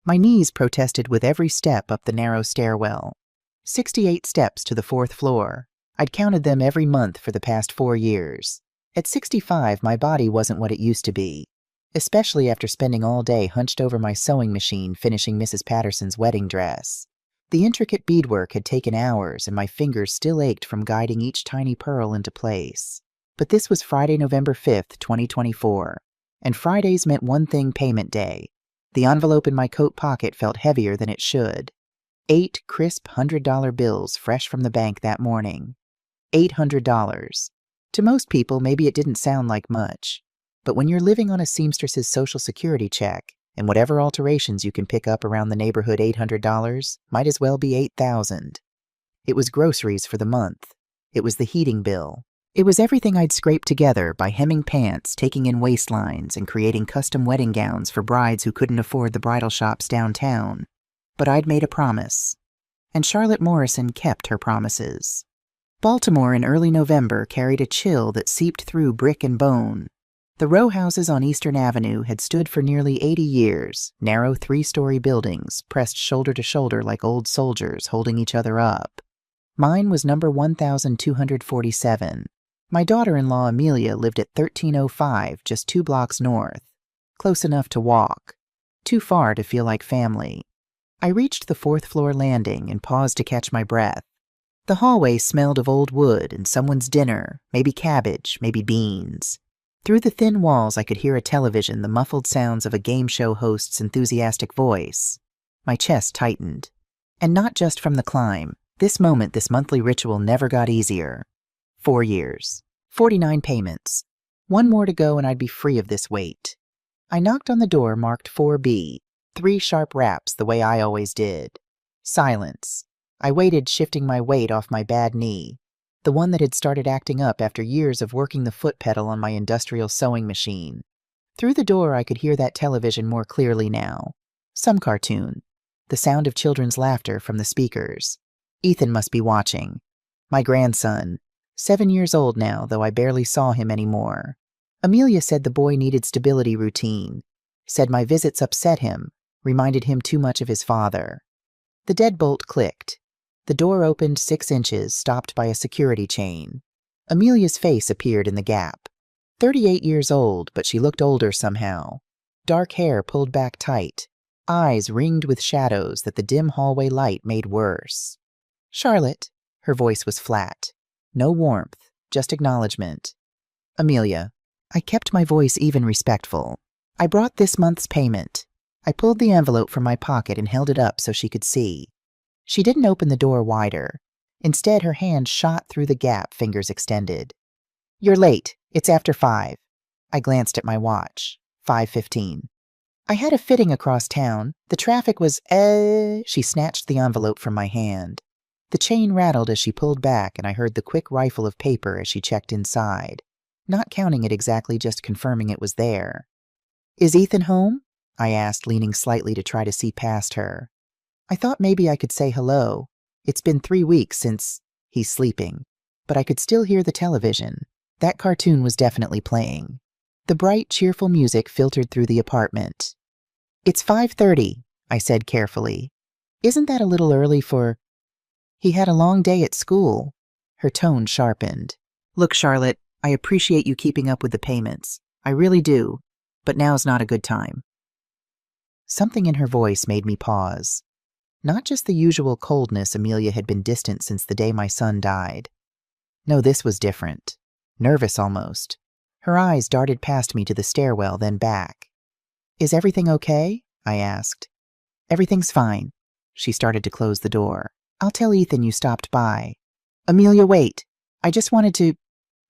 My knees protested with every step up the narrow stairwell. 68 steps to the 4th floor. I'd counted them every month for the past 4 years. At 65, my body wasn't what it used to be, especially after spending all day hunched over my sewing machine finishing Mrs. Patterson's wedding dress. The intricate beadwork had taken hours, and my fingers still ached from guiding each tiny pearl into place. But this was Friday, November 5th, 2024, and Fridays meant one thing: payment day. The envelope in my coat pocket felt heavier than it should. 8 crisp $100 bills fresh from the bank that morning. $800. To most people, maybe it didn't sound like much, but when you're living on a seamstress's Social Security check, and whatever alterations you can pick up around the neighborhood, $800 might as well be $8,000. It was groceries for the month. It was the heating bill. It was everything I'd scraped together by hemming pants, taking in waistlines, and creating custom wedding gowns for brides who couldn't afford the bridal shops downtown. But I'd made a promise, and Charlotte Morrison kept her promises. Baltimore in early November carried a chill that seeped through brick and bone. The row houses on Eastern Avenue had stood for nearly 80 years, narrow 3-story buildings pressed shoulder to shoulder like old soldiers holding each other up. Mine was number 1247. My daughter-in-law Amelia lived at 1305, just 2 blocks north. Close enough to walk, too far to feel like family. I reached the 4th floor landing and paused to catch my breath. The hallway smelled of old wood and someone's dinner, maybe cabbage, maybe beans. Through the thin walls I could hear a television, the muffled sounds of a game show host's enthusiastic voice. My chest tightened. And not just from the climb. This monthly ritual never got easier. 4 years. 49 payments. 1 more to go and I'd be free of this weight. I knocked on the door marked 4B. 3 sharp raps the way I always did. Silence. I waited, shifting my weight off my bad knee, the one that had started acting up after years of working the foot pedal on my industrial sewing machine. Through the door I could hear that television more clearly now. Some cartoon. The sound of children's laughter from the speakers. Ethan must be watching. My grandson. 7 years old now, though I barely saw him anymore. Amelia said the boy needed stability routine. Said my visits upset him, reminded him too much of his father. The deadbolt clicked. The door opened 6 inches, stopped by a security chain. Amelia's face appeared in the gap. 38 years old, but she looked older somehow. Dark hair pulled back tight, eyes ringed with shadows that the dim hallway light made worse. "Charlotte," her voice was flat. No warmth, just acknowledgement. "Amelia." I kept my voice even respectful. "I brought this month's payment." I pulled the envelope from my pocket and held it up so she could see. She didn't open the door wider. Instead, her hand shot through the gap, fingers extended. "You're late. It's after 5. I glanced at my watch. 5:15. "I had a fitting across town. The traffic was, She snatched the envelope from my hand. The chain rattled as she pulled back, and I heard the quick rifle of paper as she checked inside. Not counting it exactly, just confirming it was there. "Is Ethan home?" I asked, leaning slightly to try to see past her. I thought maybe I could say hello. It's been 3 weeks since he's sleeping, but I could still hear the television. That cartoon was definitely playing. The bright, cheerful music filtered through the apartment. "It's 5:30, I said carefully. "Isn't that a little early for—" "He had a long day at school." Her tone sharpened. "Look, Charlotte, I appreciate you keeping up with the payments. I really do, but now's not a good time." Something in her voice made me pause. Not just the usual coldness. Amelia had been distant since the day my son died. No, this was different. Nervous almost. Her eyes darted past me to the stairwell, then back. "Is everything okay?" I asked. "Everything's fine." She started to close the door. "I'll tell Ethan you stopped by." "Amelia, wait. I just wanted to—"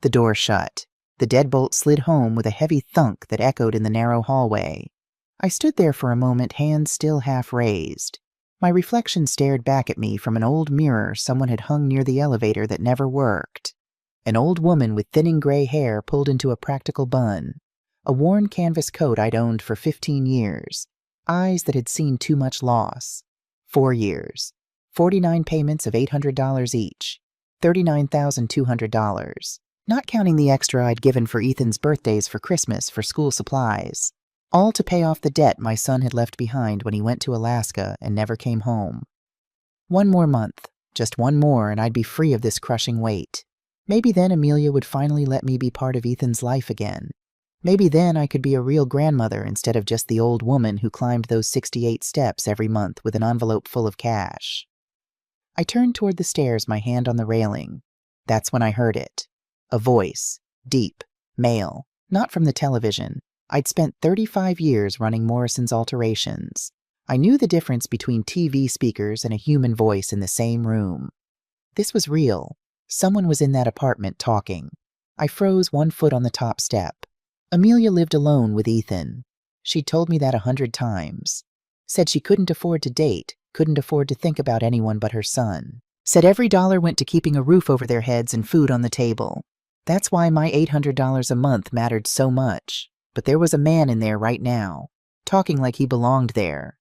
The door shut. The deadbolt slid home with a heavy thunk that echoed in the narrow hallway. I stood there for a moment, hands still half raised. My reflection stared back at me from an old mirror someone had hung near the elevator that never worked. An old woman with thinning gray hair pulled into a practical bun. A worn canvas coat I'd owned for 15 years. Eyes that had seen too much loss. 4 years. 49 payments of $800 each. $39,200. Not counting the extra I'd given for Ethan's birthdays for Christmas for school supplies. All to pay off the debt my son had left behind when he went to Alaska and never came home. One more month, just one more, and I'd be free of this crushing weight. Maybe then Amelia would finally let me be part of Ethan's life again. Maybe then I could be a real grandmother instead of just the old woman who climbed those 68 steps every month with an envelope full of cash. I turned toward the stairs, my hand on the railing. That's when I heard it. A voice, deep, male, not from the television. I'd spent 35 years running Morrison's Alterations. I knew the difference between TV speakers and a human voice in the same room. This was real. Someone was in that apartment talking. I froze, one foot on the top step. Amelia lived alone with Ethan. She'd told me that 100 times. Said she couldn't afford to date, couldn't afford to think about anyone but her son. Said every dollar went to keeping a roof over their heads and food on the table. That's why my $800 a month mattered so much. But there was a man in there right now, talking like he belonged there.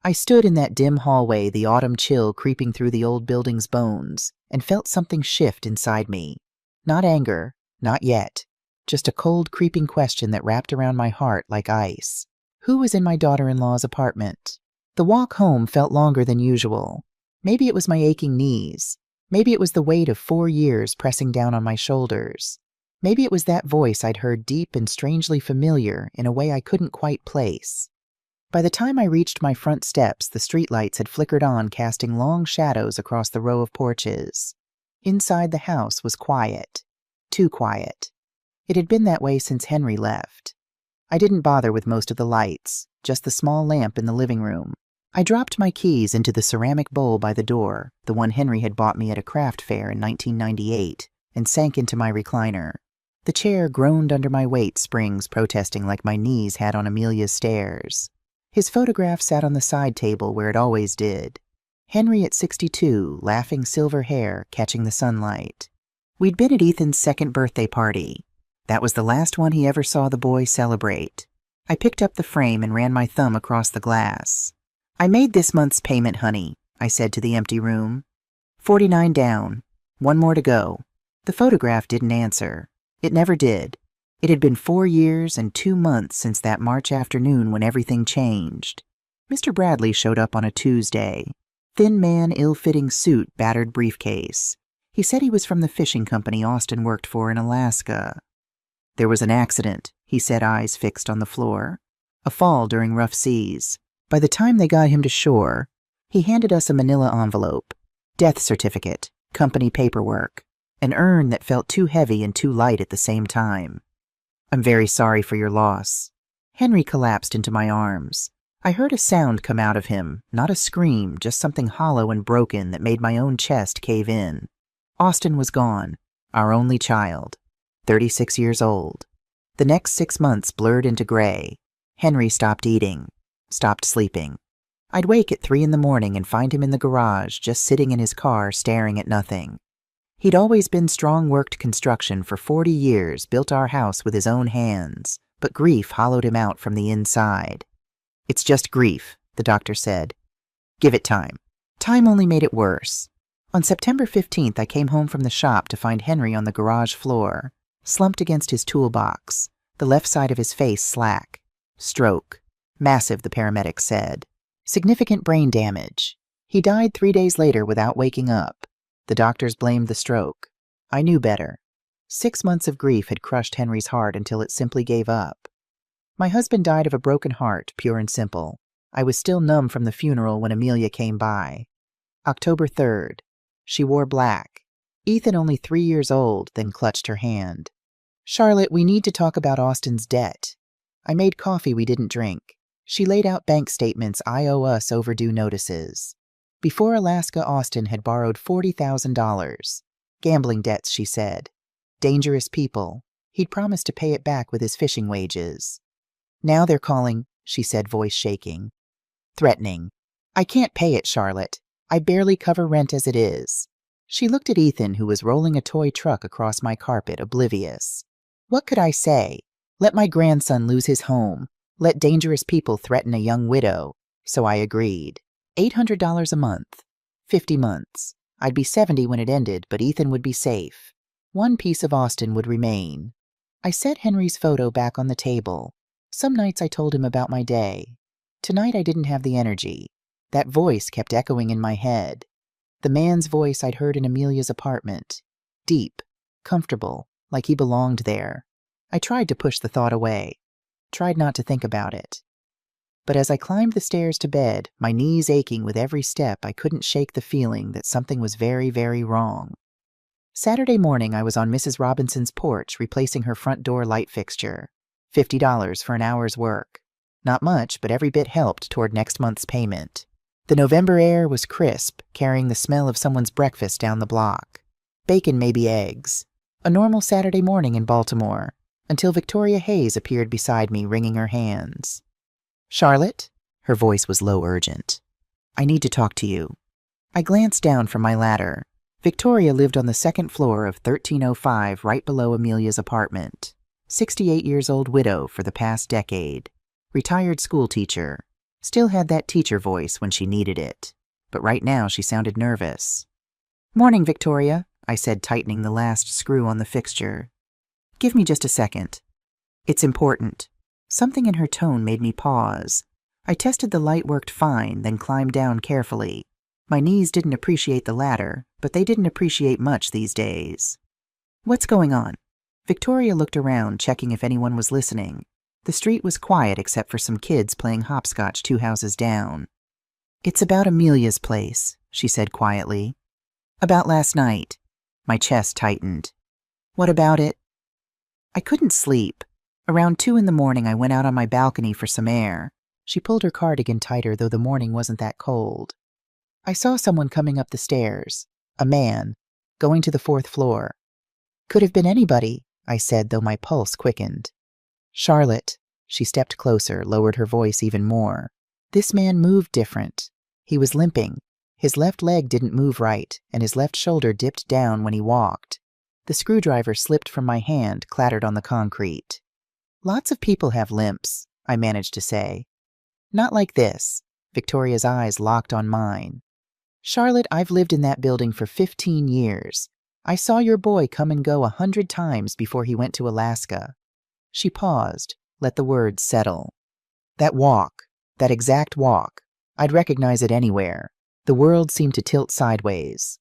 I stood in that dim hallway, the autumn chill creeping through the old building's bones, and felt something shift inside me. Not anger, not yet. Just a cold, creeping question that wrapped around my heart like ice. Who was in my daughter-in-law's apartment? The walk home felt longer than usual. Maybe it was my aching knees. Maybe it was the weight of 4 years pressing down on my shoulders. Maybe it was that voice I'd heard deep and strangely familiar in a way I couldn't quite place. By the time I reached my front steps, the streetlights had flickered on, casting long shadows across the row of porches. Inside the house was quiet. Too quiet. It had been that way since Henry left. I didn't bother with most of the lights, just the small lamp in the living room. I dropped my keys into the ceramic bowl by the door, the one Henry had bought me at a craft fair in 1998, and sank into my recliner. The chair groaned under my weight, springs protesting like my knees had on Amelia's stairs. His photograph sat on the side table where it always did. Henry at 62, laughing silver hair, catching the sunlight. We'd been at Ethan's second birthday party. That was the last one he ever saw the boy celebrate. I picked up the frame and ran my thumb across the glass. "I made this month's payment, honey," I said to the empty room. 49 down. One more to go. The photograph didn't answer. It never did. It had been 4 years and 2 months since that March afternoon when everything changed. Mr. Bradley showed up on a Tuesday. Thin man, ill-fitting suit, battered briefcase. He said he was from the fishing company Austin worked for in Alaska. "There was an accident," he said, eyes fixed on the floor. "A fall during rough seas. By the time they got him to shore," he handed us a manila envelope. "Death certificate, company paperwork, an urn that felt too heavy and too light at the same time. I'm very sorry for your loss." Henry collapsed into my arms. I heard a sound come out of him, not a scream, just something hollow and broken that made my own chest cave in. Austin was gone, our only child. 36 years old. The next 6 months blurred into gray. Henry stopped eating, stopped sleeping. I'd wake at 3 in the morning and find him in the garage, just sitting in his car staring at nothing. He'd always been strong-worked construction for 40 years, built our house with his own hands, but grief hollowed him out from the inside. "It's just grief," the doctor said. "Give it time." Time only made it worse. On September 15th, I came home from the shop to find Henry on the garage floor, slumped against his toolbox, the left side of his face slack. Stroke. Massive, the paramedics said. Significant brain damage. He died 3 days later without waking up. The doctors blamed the stroke. I knew better. 6 months of grief had crushed Henry's heart until it simply gave up. My husband died of a broken heart, pure and simple. I was still numb from the funeral when Amelia came by. October 3rd. She wore black. Ethan, only 3 years old, then clutched her hand. "Charlotte, we need to talk about Austin's debt." I made coffee we didn't drink. She laid out bank statements I owe us overdue notices. Before Alaska, Austin had borrowed $40,000. Gambling debts, she said. Dangerous people. He'd promised to pay it back with his fishing wages. "Now they're calling," she said, voice shaking. Threatening. "I can't pay it, Charlotte. I barely cover rent as it is." She looked at Ethan, who was rolling a toy truck across my carpet, oblivious. What could I say? Let my grandson lose his home. Let dangerous people threaten a young widow. So I agreed. $800 a month. 50 months. I'd be 70 when it ended, but Ethan would be safe. One piece of Austin would remain. I set Henry's photo back on the table. Some nights I told him about my day. Tonight I didn't have the energy. That voice kept echoing in my head. The man's voice I'd heard in Amelia's apartment. Deep, comfortable, like he belonged there. I tried to push the thought away. Tried not to think about it. But as I climbed the stairs to bed, my knees aching with every step, I couldn't shake the feeling that something was very, very wrong. Saturday morning, I was on Mrs. Robinson's porch replacing her front door light fixture. $50 for an hour's work. Not much, but every bit helped toward next month's payment. The November air was crisp, carrying the smell of someone's breakfast down the block. Bacon, maybe eggs. A normal Saturday morning in Baltimore, until Victoria Hayes appeared beside me, wringing her hands. "Charlotte?" Her voice was low, urgent. "I need to talk to you." I glanced down from my ladder. Victoria lived on the second floor of 1305, right below Amelia's apartment. 68-years-old widow for the past decade. Retired school teacher. Still had that teacher voice when she needed it. But right now she sounded nervous. "Morning, Victoria," I said, tightening the last screw on the fixture. "Give me just a second." "It's important." Something in her tone made me pause. I tested the light worked fine, then climbed down carefully. My knees didn't appreciate the ladder, but they didn't appreciate much these days. "What's going on?" Victoria looked around, checking if anyone was listening. The street was quiet except for some kids playing hopscotch 2 houses down. "It's about Amelia's place," she said quietly. "About last night." My chest tightened. "What about it?" "I couldn't sleep. Around 2 in the morning, I went out on my balcony for some air." She pulled her cardigan tighter, though the morning wasn't that cold. "I saw someone coming up the stairs. A man. Going to the 4th floor. Could have been anybody," I said, though my pulse quickened. "Charlotte." She stepped closer, lowered her voice even more. "This man moved different. He was limping. His left leg didn't move right, and his left shoulder dipped down when he walked. The screwdriver slipped from my hand, clattered on the concrete." "Lots of people have limps," I managed to say. "Not like this." Victoria's eyes locked on mine. "Charlotte, I've lived in that building for 15 years. I saw your boy come and go 100 times before he went to Alaska." She paused, let the words settle. "That walk, that exact walk, I'd recognize it anywhere. The world seemed to tilt sideways."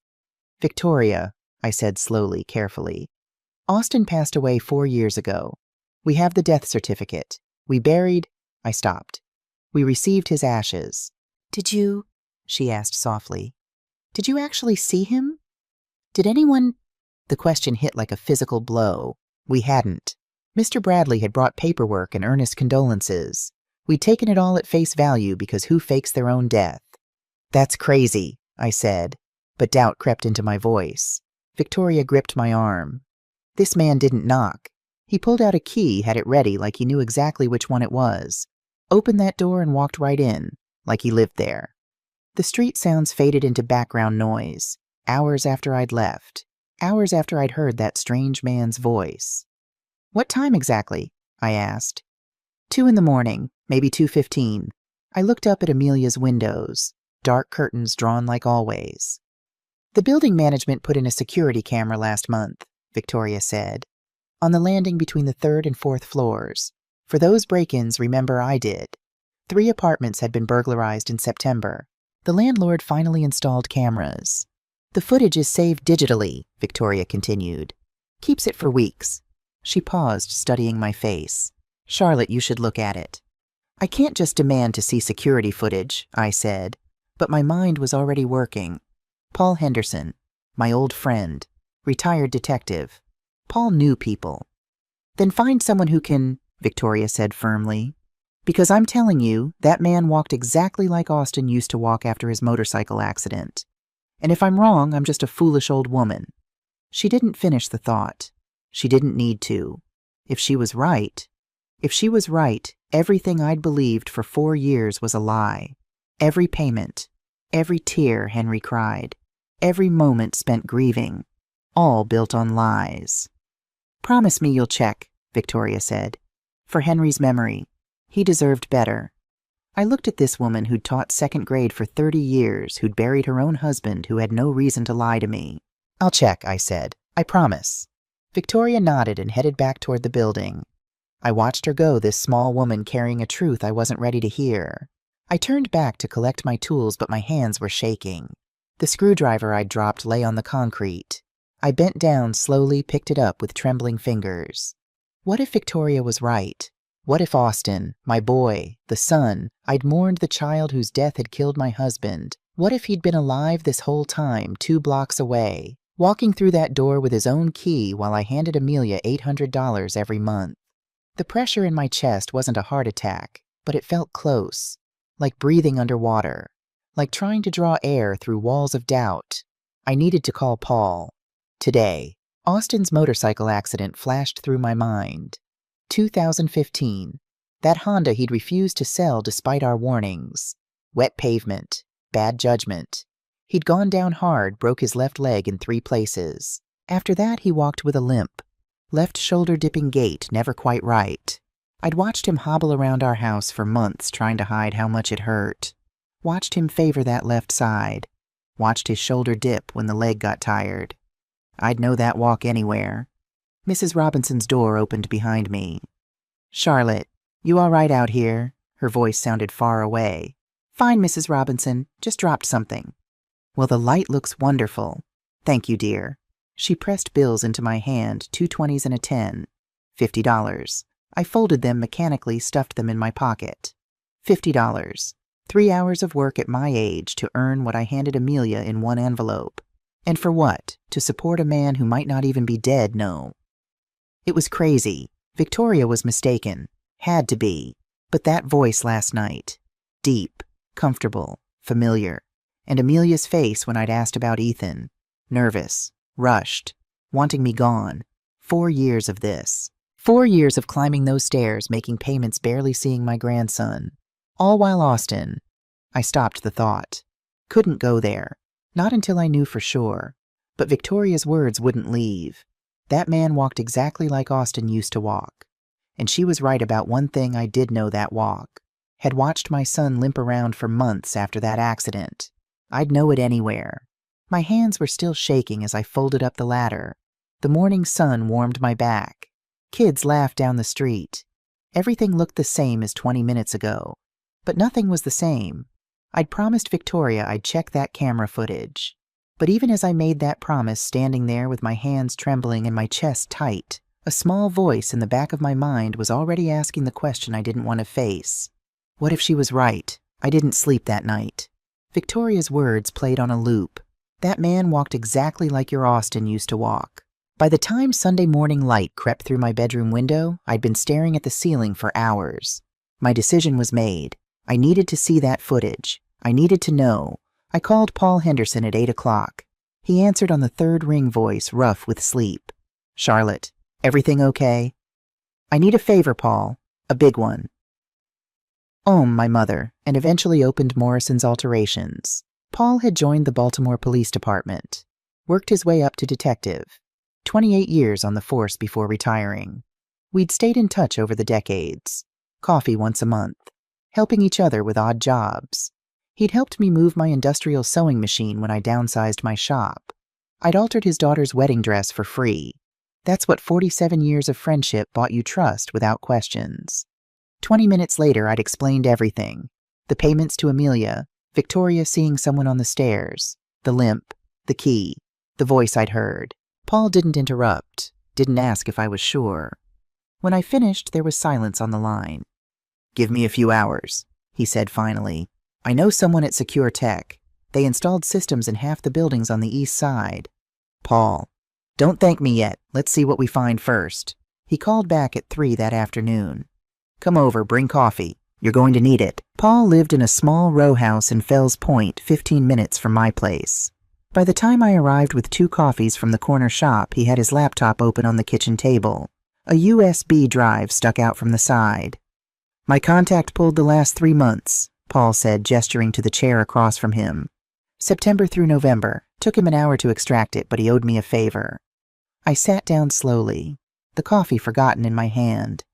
"Victoria," I said slowly, carefully. "Austin passed away 4 years ago. We have the death certificate. We buried—" I stopped. "We received his ashes." "Did you?" she asked softly. "Did you actually see him? Did anyone—" The question hit like a physical blow. We hadn't. Mr. Bradley had brought paperwork and earnest condolences. We'd taken it all at face value because who fakes their own death? "That's crazy," I said, but doubt crept into my voice. Victoria gripped my arm. "This man didn't knock. He pulled out a key, had it ready like he knew exactly which one it was. Opened that door and walked right in, like he lived there." The street sounds faded into background noise. Hours after I'd left. Hours after I'd heard that strange man's voice. "What time exactly?" I asked. 2 in the morning, maybe 2:15. I looked up at Amelia's windows. Dark curtains drawn like always. "The building management put in a security camera last month," Victoria said. "On the landing between the 3rd and 4th floors. For those break-ins, remember, I did. 3 apartments had been burglarized in September. The landlord finally installed cameras. The footage is saved digitally," Victoria continued. "Keeps it for weeks." She paused, studying my face. "Charlotte, you should look at it." "I can't just demand to see security footage," I said, but my mind was already working. Paul Henderson, my old friend, retired detective. Paul knew people. "Then find someone who can," Victoria said firmly. "Because I'm telling you, that man walked exactly like Austin used to walk after his motorcycle accident. And if I'm wrong, I'm just a foolish old woman." She didn't finish the thought. She didn't need to. If she was right, everything I'd believed for 4 years was a lie. Every payment, every tear Henry cried, every moment spent grieving, all built on lies. "Promise me you'll check," Victoria said. "For Henry's memory. He deserved better." I looked at this woman who'd taught 2nd grade for 30 years, who'd buried her own husband, who had no reason to lie to me. "I'll check," I said. "I promise." Victoria nodded and headed back toward the building. I watched her go, this small woman carrying a truth I wasn't ready to hear. I turned back to collect my tools, but my hands were shaking. The screwdriver I'd dropped lay on the concrete. I bent down, slowly picked it up with trembling fingers. What if Victoria was right? What if Austin, my boy, the son, I'd mourned the child whose death had killed my husband, what if he'd been alive this whole time, 2 blocks away, walking through that door with his own key while I handed Amelia $800 every month? The pressure in my chest wasn't a heart attack, but it felt close, like breathing underwater, like trying to draw air through walls of doubt. I needed to call Paul. Today, Austin's motorcycle accident flashed through my mind. 2015. That Honda he'd refused to sell despite our warnings. Wet pavement. Bad judgment. He'd gone down hard, broke his left leg in 3 places. After that, he walked with a limp. Left shoulder dipping gait, never quite right. I'd watched him hobble around our house for months trying to hide how much it hurt. Watched him favor that left side. Watched his shoulder dip when the leg got tired. I'd know that walk anywhere. Mrs. Robinson's door opened behind me. "Charlotte, you all right out here?" Her voice sounded far away. "Fine, Mrs. Robinson. Just dropped something." "Well, the light looks wonderful. Thank you, dear." She pressed bills into my hand, 2 20s and a 10. $50. I folded them mechanically, stuffed them in my pocket. $50. 3 hours of work at my age to earn what I handed Amelia in 1 envelope. And for what? To support a man who might not even be dead, no. It was crazy. Victoria was mistaken. Had to be. But that voice last night. Deep, comfortable, familiar. And Amelia's face when I'd asked about Ethan. Nervous. Rushed, wanting me gone. 4 years of this. 4 years of climbing those stairs, making payments, barely seeing my grandson. All while Austin. I stopped the thought. Couldn't go there. Not until I knew for sure. But Victoria's words wouldn't leave. That man walked exactly like Austin used to walk. And she was right about one thing. I did know that walk. Had watched my son limp around for months after that accident. I'd know it anywhere. My hands were still shaking as I folded up the ladder. The morning sun warmed my back. Kids laughed down the street. Everything looked the same as 20 minutes ago. But nothing was the same. I'd promised Victoria I'd check that camera footage. But even as I made that promise, standing there with my hands trembling and my chest tight, a small voice in the back of my mind was already asking the question I didn't want to face. What if she was right? I didn't sleep that night. Victoria's words played on a loop. That man walked exactly like your Austin used to walk. By the time Sunday morning light crept through my bedroom window, I'd been staring at the ceiling for hours. My decision was made. I needed to see that footage. I needed to know. I called Paul Henderson at 8 o'clock. He answered on the 3rd ring, voice rough with sleep. "Charlotte, everything okay?" "I need a favor, Paul. A big one." My mother, and eventually opened Morrison's Alterations. Paul had joined the Baltimore Police Department. Worked his way up to detective. 28 years on the force before retiring. We'd stayed in touch over the decades. Coffee once a month. Helping each other with odd jobs. He'd helped me move my industrial sewing machine when I downsized my shop. I'd altered his daughter's wedding dress for free. That's what 47 years of friendship bought you, trust without questions. 20 minutes later, I'd explained everything. The payments to Amelia, Victoria seeing someone on the stairs, the limp, the key, the voice I'd heard. Paul didn't interrupt, didn't ask if I was sure. When I finished, there was silence on the line. "Give me a few hours," he said finally. "I know someone at Secure Tech. They installed systems in half the buildings on the east side." "Paul, don't thank me yet. Let's see what we find first." He called back at 3 that afternoon. "Come over, bring coffee. You're going to need it." Paul lived in a small row house in Fells Point, 15 minutes from my place. By the time I arrived with 2 coffees from the corner shop, he had his laptop open on the kitchen table. A USB drive stuck out from the side. "My contact pulled the last 3 months, Paul said, gesturing to the chair across from him. "September through November. Took him an hour to extract it, but he owed me a favor." I sat down slowly, the coffee forgotten in my hand.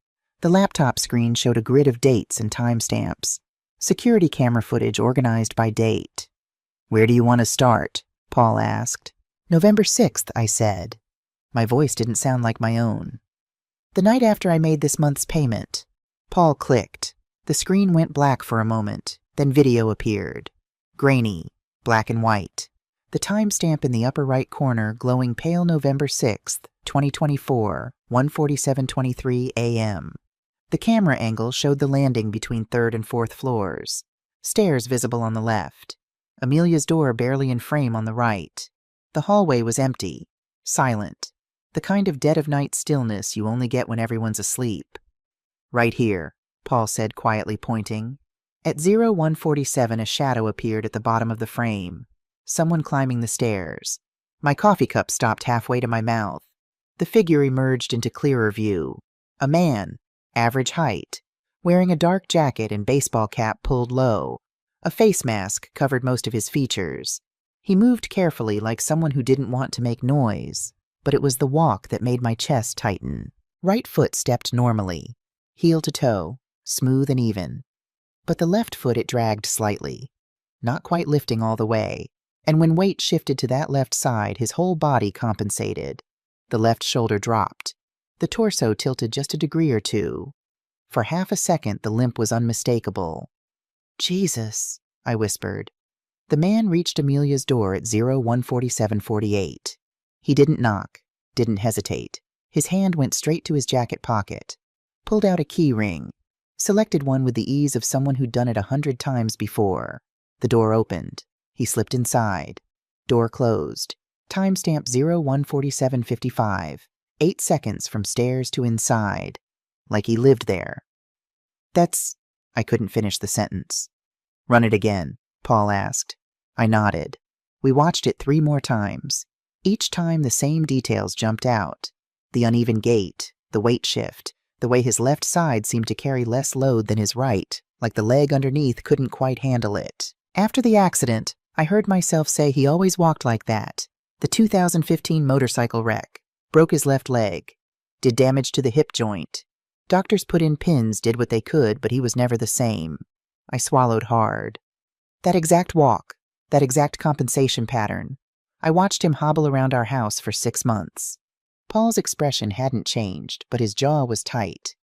The laptop screen showed a grid of dates and timestamps. Security camera footage organized by date. "Where do you want to start?" Paul asked. "November 6th, I said. My voice didn't sound like my own. The night after I made this month's payment. Paul clicked. The screen went black for a moment, then video appeared. Grainy, black and white. The timestamp in the upper right corner glowing pale November 6th, 2024, 1:47:23 a.m. The camera angle showed the landing between 3rd and 4th floors. Stairs visible on the left. Amelia's door barely in frame on the right. The hallway was empty, silent. The kind of dead-of-night stillness you only get when everyone's asleep. Right here, Paul said, quietly pointing. At 01:47, a shadow appeared at the bottom of the frame. Someone climbing the stairs. My coffee cup stopped halfway to my mouth. The figure emerged into clearer view. A man, average height, wearing a dark jacket and baseball cap pulled low. A face mask covered most of his features. He moved carefully like someone who didn't want to make noise, but it was the walk that made my chest tighten. Right foot stepped normally, heel to toe, smooth and even. But the left foot it dragged slightly, not quite lifting all the way, and when weight shifted to that left side, his whole body compensated. The left shoulder dropped. The torso tilted just a degree or two. For half a second, the limp was unmistakable. Jesus, I whispered. The man reached Amelia's door at 01:47:48. He didn't knock, didn't hesitate. His hand went straight to his jacket pocket, pulled out a key ring, selected one with the ease of someone who'd done it 100 times before. The door opened. He slipped inside. Door closed. Timestamp 01:47:55. 8 seconds from stairs to inside. Like he lived there. That's... I couldn't finish the sentence. Run it again, Paul asked. I nodded. We watched it 3 more times. Each time the same details jumped out. The uneven gait, the weight shift, the way his left side seemed to carry less load than his right, like the leg underneath couldn't quite handle it. After the accident, I heard myself say he always walked like that. The 2015 motorcycle wreck. Broke his left leg. Did damage to the hip joint. Doctors put in pins, did what they could, but he was never the same. I swallowed hard. That exact walk, that exact compensation pattern. I watched him hobble around our house for 6 months. Paul's expression hadn't changed, but his jaw was tight.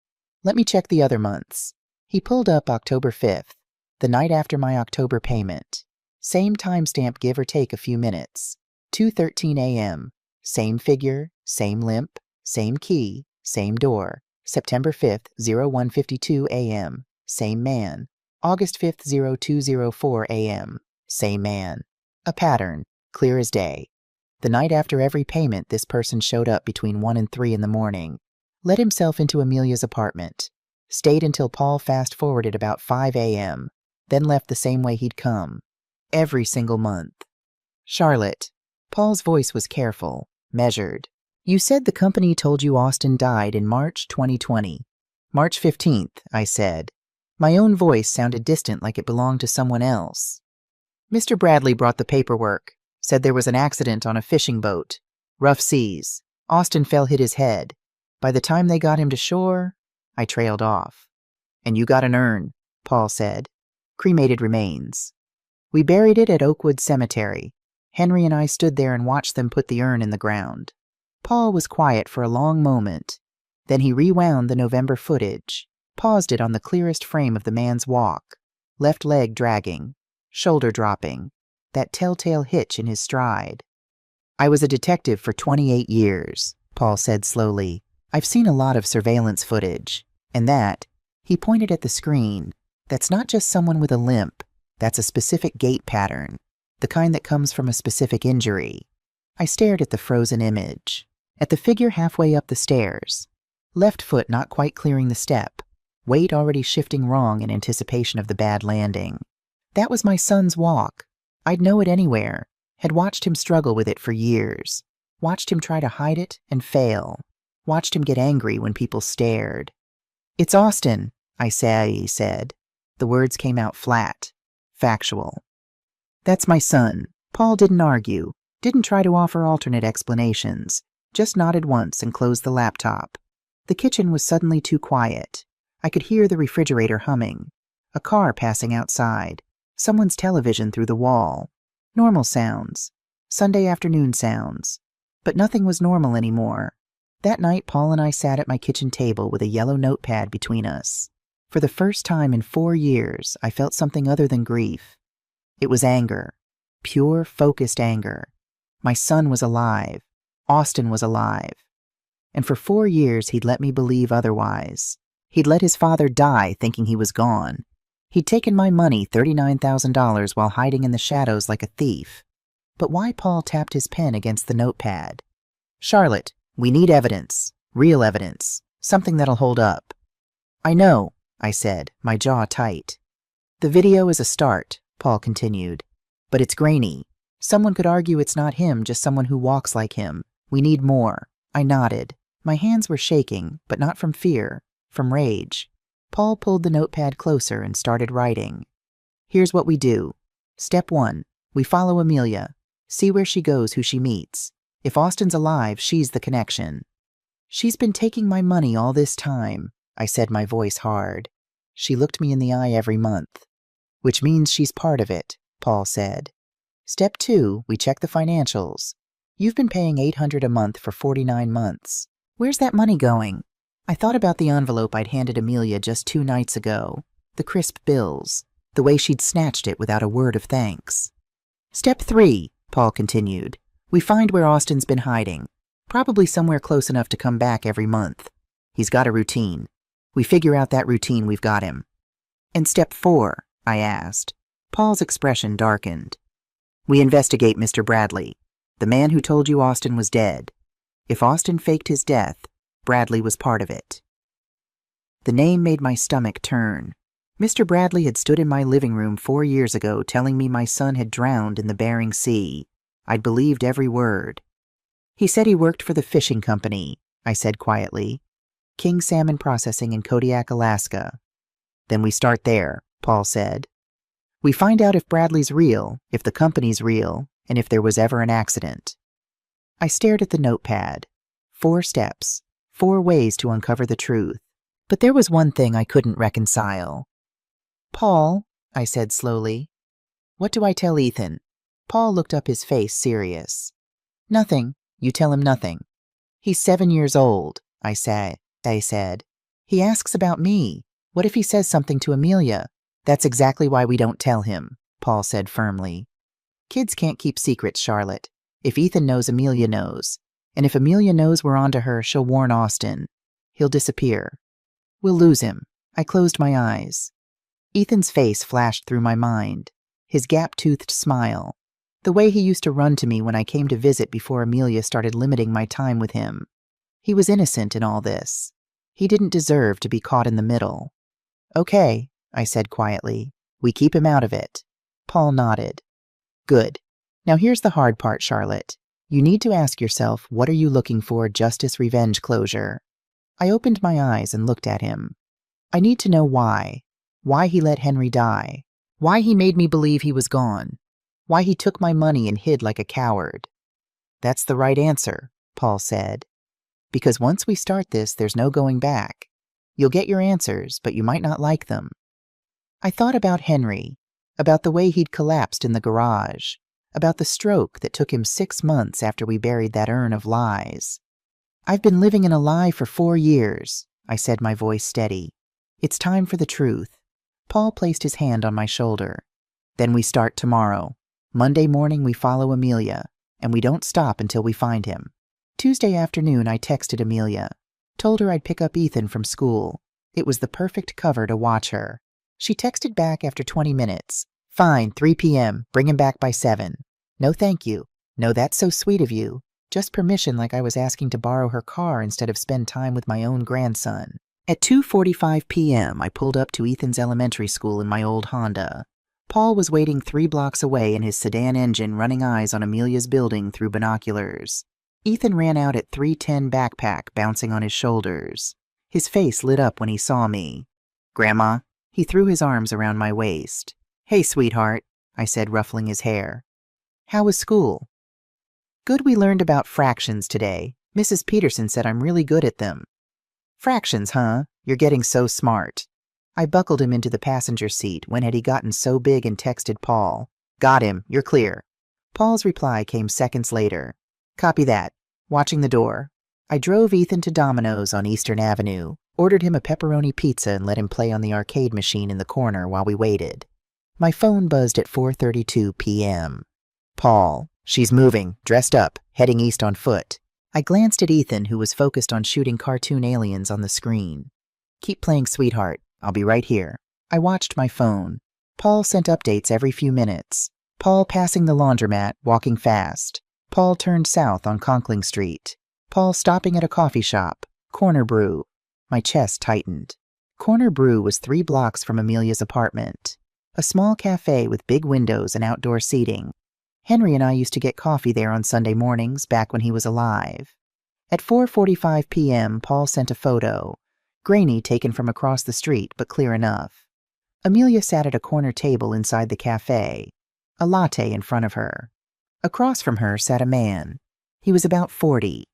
Let me check the other months. He pulled up October 5th, the night after my October payment. Same timestamp, give or take a few minutes. 2:13 a.m. Same figure, same limp, same key, same door. September 5th, 01:52 a.m. Same man. August 5th, 02:04 a.m. Same man. A pattern, clear as day. The night after every payment, this person showed up between 1 and 3 in the morning. Let himself into Amelia's apartment. Stayed until Paul fast-forwarded about 5 a.m., then left the same way he'd come. Every single month. Charlotte. Paul's voice was careful, measured. You said the company told you Austin died in March 2020. March 15th, I said. My own voice sounded distant, like it belonged to someone else. Mr. Bradley brought the paperwork. Said there was an accident on a fishing boat. Rough seas. Austin fell, hit his head. By the time they got him to shore, I trailed off. And you got an urn, Paul said. Cremated remains. We buried it at Oakwood Cemetery. Henry and I stood there and watched them put the urn in the ground. Paul was quiet for a long moment. Then he rewound the November footage, paused it on the clearest frame of the man's walk, left leg dragging, shoulder dropping, that telltale hitch in his stride. I was a detective for 28 years, Paul said slowly. I've seen a lot of surveillance footage, and that, he pointed at the screen, that's not just someone with a limp, that's a specific gait pattern, the kind that comes from a specific injury. I stared at the frozen image, at the figure halfway up the stairs, left foot not quite clearing the step, weight already shifting wrong in anticipation of the bad landing. That was my son's walk. I'd know it anywhere, had watched him struggle with it for years, watched him try to hide it and fail, watched him get angry when people stared. It's Austin, I said. The words came out flat, factual. That's my son. Paul didn't argue, didn't try to offer alternate explanations, just nodded once and closed the laptop. The kitchen was suddenly too quiet. I could hear the refrigerator humming, a car passing outside, someone's television through the wall. Normal sounds, Sunday afternoon sounds. But nothing was normal anymore. That night, Paul and I sat at my kitchen table with a yellow notepad between us. For the first time in 4 years, I felt something other than grief. It was anger. Pure, focused anger. My son was alive. Austin was alive. And for 4 years, he'd let me believe otherwise. He'd let his father die thinking he was gone. He'd taken my money, $39,000, while hiding in the shadows like a thief. But why? Paul tapped his pen against the notepad. "Charlotte, we need evidence. Real evidence. Something that'll hold up." "I know," I said, my jaw tight. "The video is a start," Paul continued. "But it's grainy. Someone could argue it's not him, just someone who walks like him. We need more." I nodded. My hands were shaking, but not from fear, from rage. Paul pulled the notepad closer and started writing. "Here's what we do. Step 1. We follow Amelia. See where she goes, who she meets. If Austin's alive, she's the connection." "She's been taking my money all this time," I said, my voice hard. "She looked me in the eye every month." "Which means she's part of it," Paul said. "Step 2, we check the financials. You've been paying $800 a month for 49 months. Where's that money going?" I thought about the envelope I'd handed Amelia just 2 nights ago, the crisp bills, the way she'd snatched it without a word of thanks. "Step 3, Paul continued. "We find where Austin's been hiding, probably somewhere close enough to come back every month. He's got a routine. We figure out that routine, we've got him." "And step 4, I asked. Paul's expression darkened. "We investigate Mr. Bradley, the man who told you Austin was dead. If Austin faked his death, Bradley was part of it." The name made my stomach turn. Mr. Bradley had stood in my living room 4 years ago telling me my son had drowned in the Bering Sea. I'd believed every word. "He said he worked for the fishing company," I said quietly. "King Salmon Processing in Kodiak, Alaska." "Then we start there," Paul said. "We find out if Bradley's real, if the company's real, and if there was ever an accident." I stared at the notepad. 4 steps, 4 ways to uncover the truth. But there was one thing I couldn't reconcile. "Paul," I said slowly, "what do I tell Ethan?" Paul looked up, his face serious. "Nothing. You tell him nothing." "He's 7 years old," I said. "He asks about me. What if he says something to Amelia?" "That's exactly why we don't tell him," Paul said firmly. "Kids can't keep secrets, Charlotte. If Ethan knows, Amelia knows. And if Amelia knows we're onto her, she'll warn Austin. He'll disappear. We'll lose him." I closed my eyes. Ethan's face flashed through my mind. His gap-toothed smile. The way he used to run to me when I came to visit before Amelia started limiting my time with him. He was innocent in all this. He didn't deserve to be caught in the middle. "Okay," I said quietly. "We keep him out of it." Paul nodded. "Good. Now here's the hard part, Charlotte. You need to ask yourself, what are you looking for? Justice, revenge, closure?" I opened my eyes and looked at him. "I need to know why. Why he let Henry die. Why he made me believe he was gone. Why he took my money and hid like a coward." "That's the right answer," Paul said. "Because once we start this, there's no going back. You'll get your answers, but you might not like them." I thought about Henry, about the way he'd collapsed in the garage, about the stroke that took him 6 months after we buried that urn of lies. "I've been living in a lie for 4 years, I said, my voice steady. "It's time for the truth." Paul placed his hand on my shoulder. "Then we start tomorrow. Monday morning we follow Amelia, and we don't stop until we find him." Tuesday afternoon I texted Amelia. Told her I'd pick up Ethan from school. It was the perfect cover to watch her. She texted back after 20 minutes. "Fine, 3 p.m. Bring him back by 7. "No thank you. No, that's so sweet of you. Just permission, like I was asking to borrow her car instead of spend time with my own grandson." At 2:45 p.m., I pulled up to Ethan's elementary school in my old Honda. Paul was waiting 3 blocks away in his sedan engine, running eyes on Amelia's building through binoculars. Ethan ran out at 3:10, backpack bouncing on his shoulders. His face lit up when he saw me. "Grandma?" He threw his arms around my waist. "Hey, sweetheart," I said, ruffling his hair. "How was school?" "Good. We learned about fractions today. Mrs. Peterson said I'm really good at them." "Fractions, huh? You're getting so smart." I buckled him into the passenger seat. When had he gotten so big, and texted Paul. "Got him. You're clear." Paul's reply came seconds later. "Copy that. Watching the door." I drove Ethan to Domino's on Eastern Avenue, ordered him a pepperoni pizza and let him play on the arcade machine in the corner while we waited. My phone buzzed at 4:32 p.m. Paul, she's moving, dressed up, heading east on foot. I glanced at Ethan, who was focused on shooting cartoon aliens on the screen. Keep playing, sweetheart. I'll be right here. I watched my phone. Paul sent updates every few minutes. Paul passing the laundromat, walking fast. Paul turned south on Conkling Street. Paul stopping at a coffee shop. Corner Brew. My chest tightened. Corner Brew was 3 blocks from Amelia's apartment. A small cafe with big windows and outdoor seating. Henry and I used to get coffee there on Sunday mornings back when he was alive. At 4:45 p.m., Paul sent a photo. Grainy, taken from across the street, but clear enough. Amelia sat at a corner table inside the cafe. A latte in front of her. Across from her sat a man. He was about 40.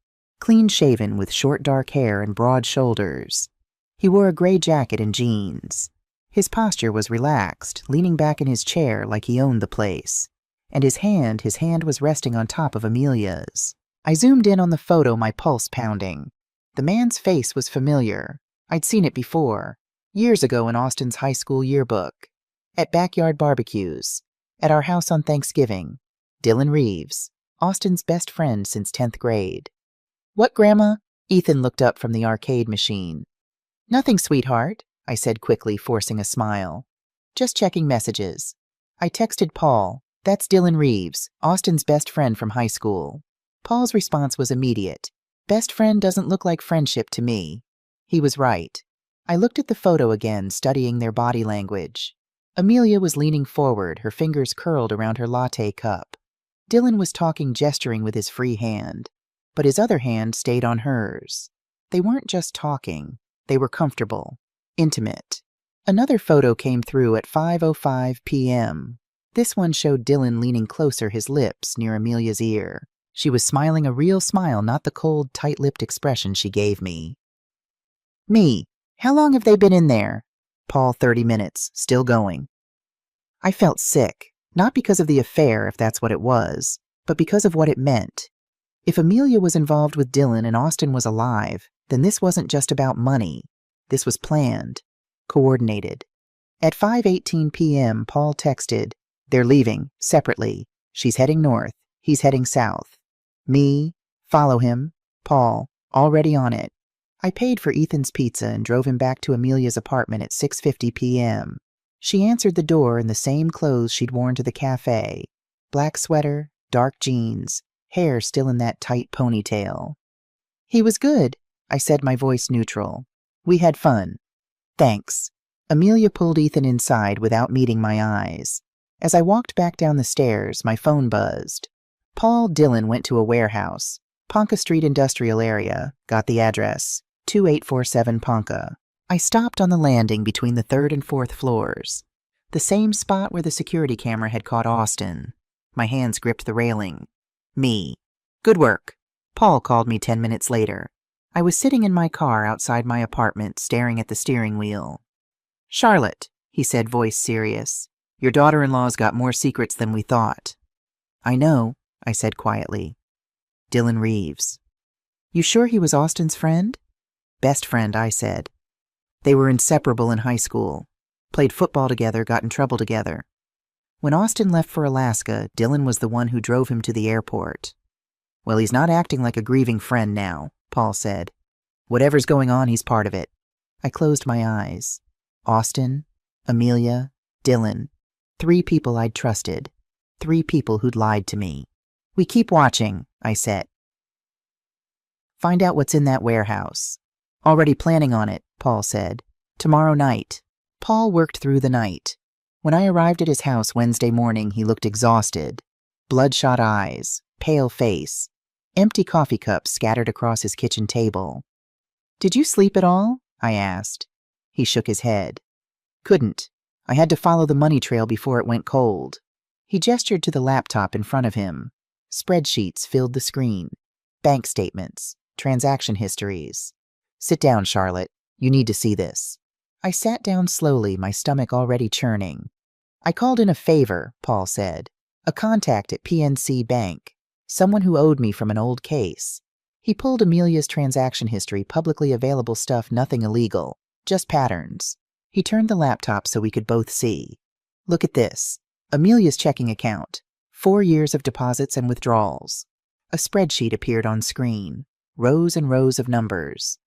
Clean-shaven with short dark hair and broad shoulders. He wore a gray jacket and jeans. His posture was relaxed, leaning back in his chair like he owned the place. And his hand was resting on top of Amelia's. I zoomed in on the photo, my pulse pounding. The man's face was familiar. I'd seen it before, years ago in Austin's high school yearbook. At backyard barbecues. At our house on Thanksgiving. Dylan Reeves, Austin's best friend since 10th grade. What, Grandma? Ethan looked up from the arcade machine. Nothing, sweetheart, I said quickly, forcing a smile. Just checking messages. I texted Paul. That's Dylan Reeves, Austin's best friend from high school. Paul's response was immediate. Best friend doesn't look like friendship to me. He was right. I looked at the photo again, studying their body language. Amelia was leaning forward, her fingers curled around her latte cup. Dylan was talking, gesturing with his free hand, but his other hand stayed on hers. They weren't just talking. They were comfortable, intimate. Another photo came through at 5:05 p.m. This one showed Dylan leaning closer, his lips near Amelia's ear. She was smiling, a real smile, not the cold, tight-lipped expression she gave me. Me. How long have they been in there? Paul, 30 minutes, still going. I felt sick, not because of the affair, if that's what it was, but because of what it meant. If Amelia was involved with Dylan and Austin was alive, then this wasn't just about money. This was planned, coordinated. At 5:18 p.m., Paul texted, "They're leaving, separately. She's heading north, he's heading south. Me, follow him, Paul, already on it." I paid for Ethan's pizza and drove him back to Amelia's apartment at 6:50 p.m. She answered the door in the same clothes she'd worn to the cafe. Black sweater, dark jeans, hair still in that tight ponytail. "He was good," I said, my voice neutral. "We had fun." "Thanks." Amelia pulled Ethan inside without meeting my eyes. As I walked back down the stairs, my phone buzzed. Paul Dylan went to a warehouse. Ponca Street Industrial Area. Got the address. 2847 Ponca. I stopped on the landing between the 3rd and 4th floors. The same spot where the security camera had caught Austin. My hands gripped the railing. Me. "Good work." Paul called me 10 minutes later. I was sitting in my car outside my apartment, staring at the steering wheel. "Charlotte," he said, voice serious. "Your daughter-in-law's got more secrets than we thought." "I know," I said quietly. "Dylan Reeves." "You sure he was Austin's friend?" "Best friend," I said. "They were inseparable in high school. Played football together, got in trouble together. When Austin left for Alaska, Dylan was the one who drove him to the airport." "Well, he's not acting like a grieving friend now," Paul said. "Whatever's going on, he's part of it." I closed my eyes. Austin, Amelia, Dylan. 3 people I'd trusted. 3 people who'd lied to me. "We keep watching," I said. "Find out what's in that warehouse." "Already planning on it," Paul said. "Tomorrow night." Paul worked through the night. When I arrived at his house Wednesday morning, he looked exhausted. Bloodshot eyes, pale face, empty coffee cups scattered across his kitchen table. "Did you sleep at all?" I asked. He shook his head. "Couldn't. I had to follow the money trail before it went cold." He gestured to the laptop in front of him. Spreadsheets filled the screen. Bank statements, transaction histories. "Sit down, Charlotte. You need to see this." I sat down slowly, my stomach already churning. "I called in a favor," Paul said. "A contact at PNC Bank. Someone who owed me from an old case. He pulled Amelia's transaction history, publicly available stuff, nothing illegal, just patterns. He turned the laptop so we could both see. Look at this. Amelia's checking account. 4 years of deposits and withdrawals. A spreadsheet appeared on screen. Rows and rows of numbers.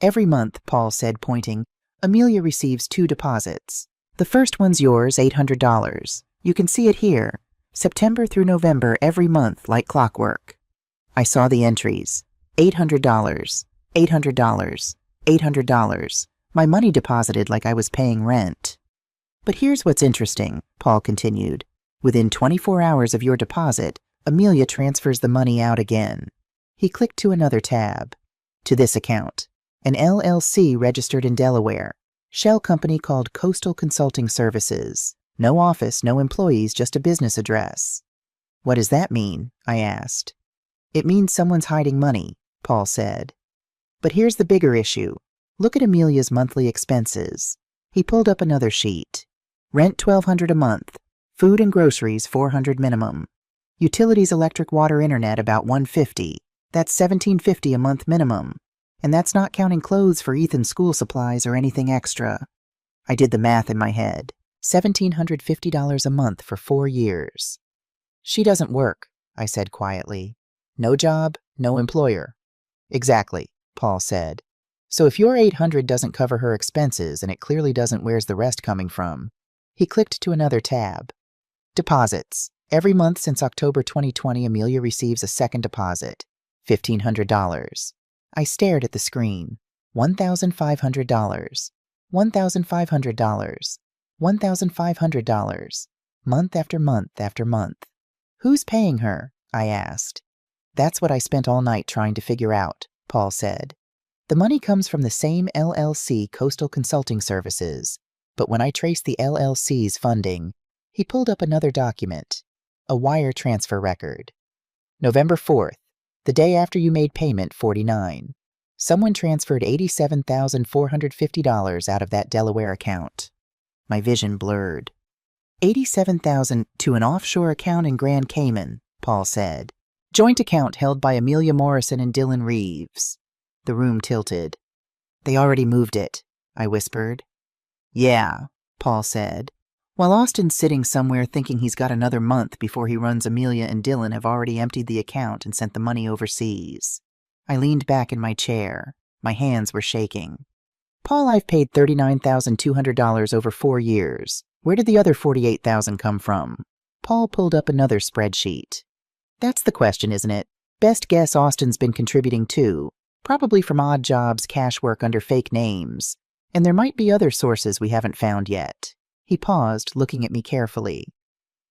Every month, Paul said, pointing, Amelia receives 2 deposits. The first one's yours, $800. You can see it here. September through November, every month, like clockwork. I saw the entries. $800, $800, $800. My money deposited like I was paying rent. But here's what's interesting, Paul continued. Within 24 hours of your deposit, Amelia transfers the money out again. He clicked to another tab. To this account. An LLC registered in Delaware. Shell company called Coastal Consulting Services. No office, no employees, just a business address. What does that mean? I asked. It means someone's hiding money, Paul said. But here's the bigger issue. Look at Amelia's monthly expenses. He pulled up another sheet. Rent $1,200 a month. Food and groceries $400 minimum. Utilities, electric, water, internet about $150. That's $1,750 a month minimum. And that's not counting clothes for Ethan's school supplies or anything extra. I did the math in my head. $1,750 a month for 4 years. She doesn't work, I said quietly. No job, no employer. Exactly, Paul said. So if your $800 doesn't cover her expenses, and it clearly doesn't, where's the rest coming from? He clicked to another tab. Deposits. Every month since October 2020, Amelia receives a second deposit. $1,500. I stared at the screen. $1,500. $1,500. $1,500. Month after month after month. Who's paying her? I asked. That's what I spent all night trying to figure out, Paul said. The money comes from the same LLC, Coastal Consulting Services. But when I traced the LLC's funding, he pulled up another document. A wire transfer record. November 4th, the day after you made payment 49. Someone transferred $87,450 out of that Delaware account. My vision blurred. $87,000 to an offshore account in Grand Cayman, Paul said. Joint account held by Amelia Morrison and Dylan Reeves. The room tilted. They already moved it, I whispered. Yeah, Paul said. While Austin's sitting somewhere thinking he's got another month before he runs, Amelia and Dylan have already emptied the account and sent the money overseas. I leaned back in my chair. My hands were shaking. Paul, I've paid $39,200 over 4 years. Where did the other $48,000 come from? Paul pulled up another spreadsheet. That's the question, isn't it? Best guess Austin's been contributing too. Probably from odd jobs, cash work under fake names. And there might be other sources we haven't found yet. He paused, looking at me carefully.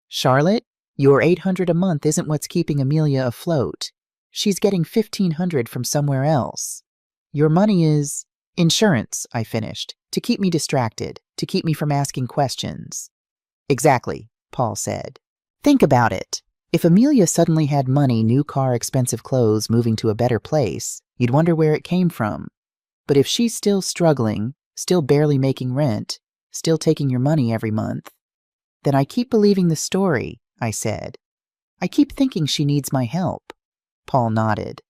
Charlotte, your $800 a month isn't what's keeping Amelia afloat. She's getting $1,500 from somewhere else. Your money is insurance, I finished, to keep me distracted, to keep me from asking questions. Exactly, Paul said. Think about it. If Amelia suddenly had money, new car, expensive clothes, moving to a better place, you'd wonder where it came from. But if she's still struggling, still barely making rent, still taking your money every month, then I keep believing the story, I said. I keep thinking she needs my help. Paul nodded.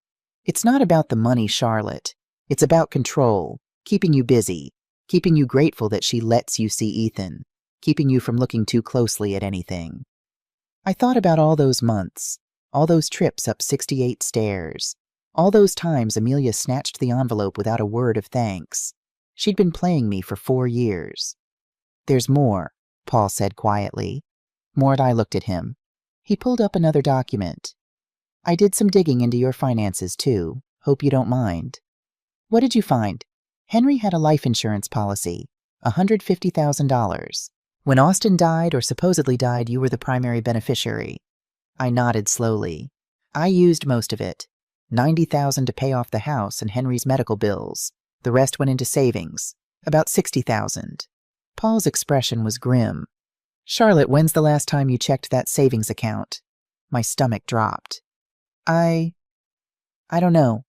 It's not about the money, Charlotte. It's about control, keeping you busy, keeping you grateful that she lets you see Ethan, keeping you from looking too closely at anything. I thought about all those months, all those trips up 68 stairs, all those times Amelia snatched the envelope without a word of thanks. She'd been playing me for 4 years. There's more, Paul said quietly. More, and I looked at him. He pulled up another document. I did some digging into your finances, too. Hope you don't mind. What did you find? Henry had a life insurance policy, $150,000. When Austin died, or supposedly died, you were the primary beneficiary. I nodded slowly. I used most of it. $90,000 to pay off the house and Henry's medical bills. The rest went into savings. About $60,000. Paul's expression was grim. Charlotte, when's the last time you checked that savings account? My stomach dropped. I don't know.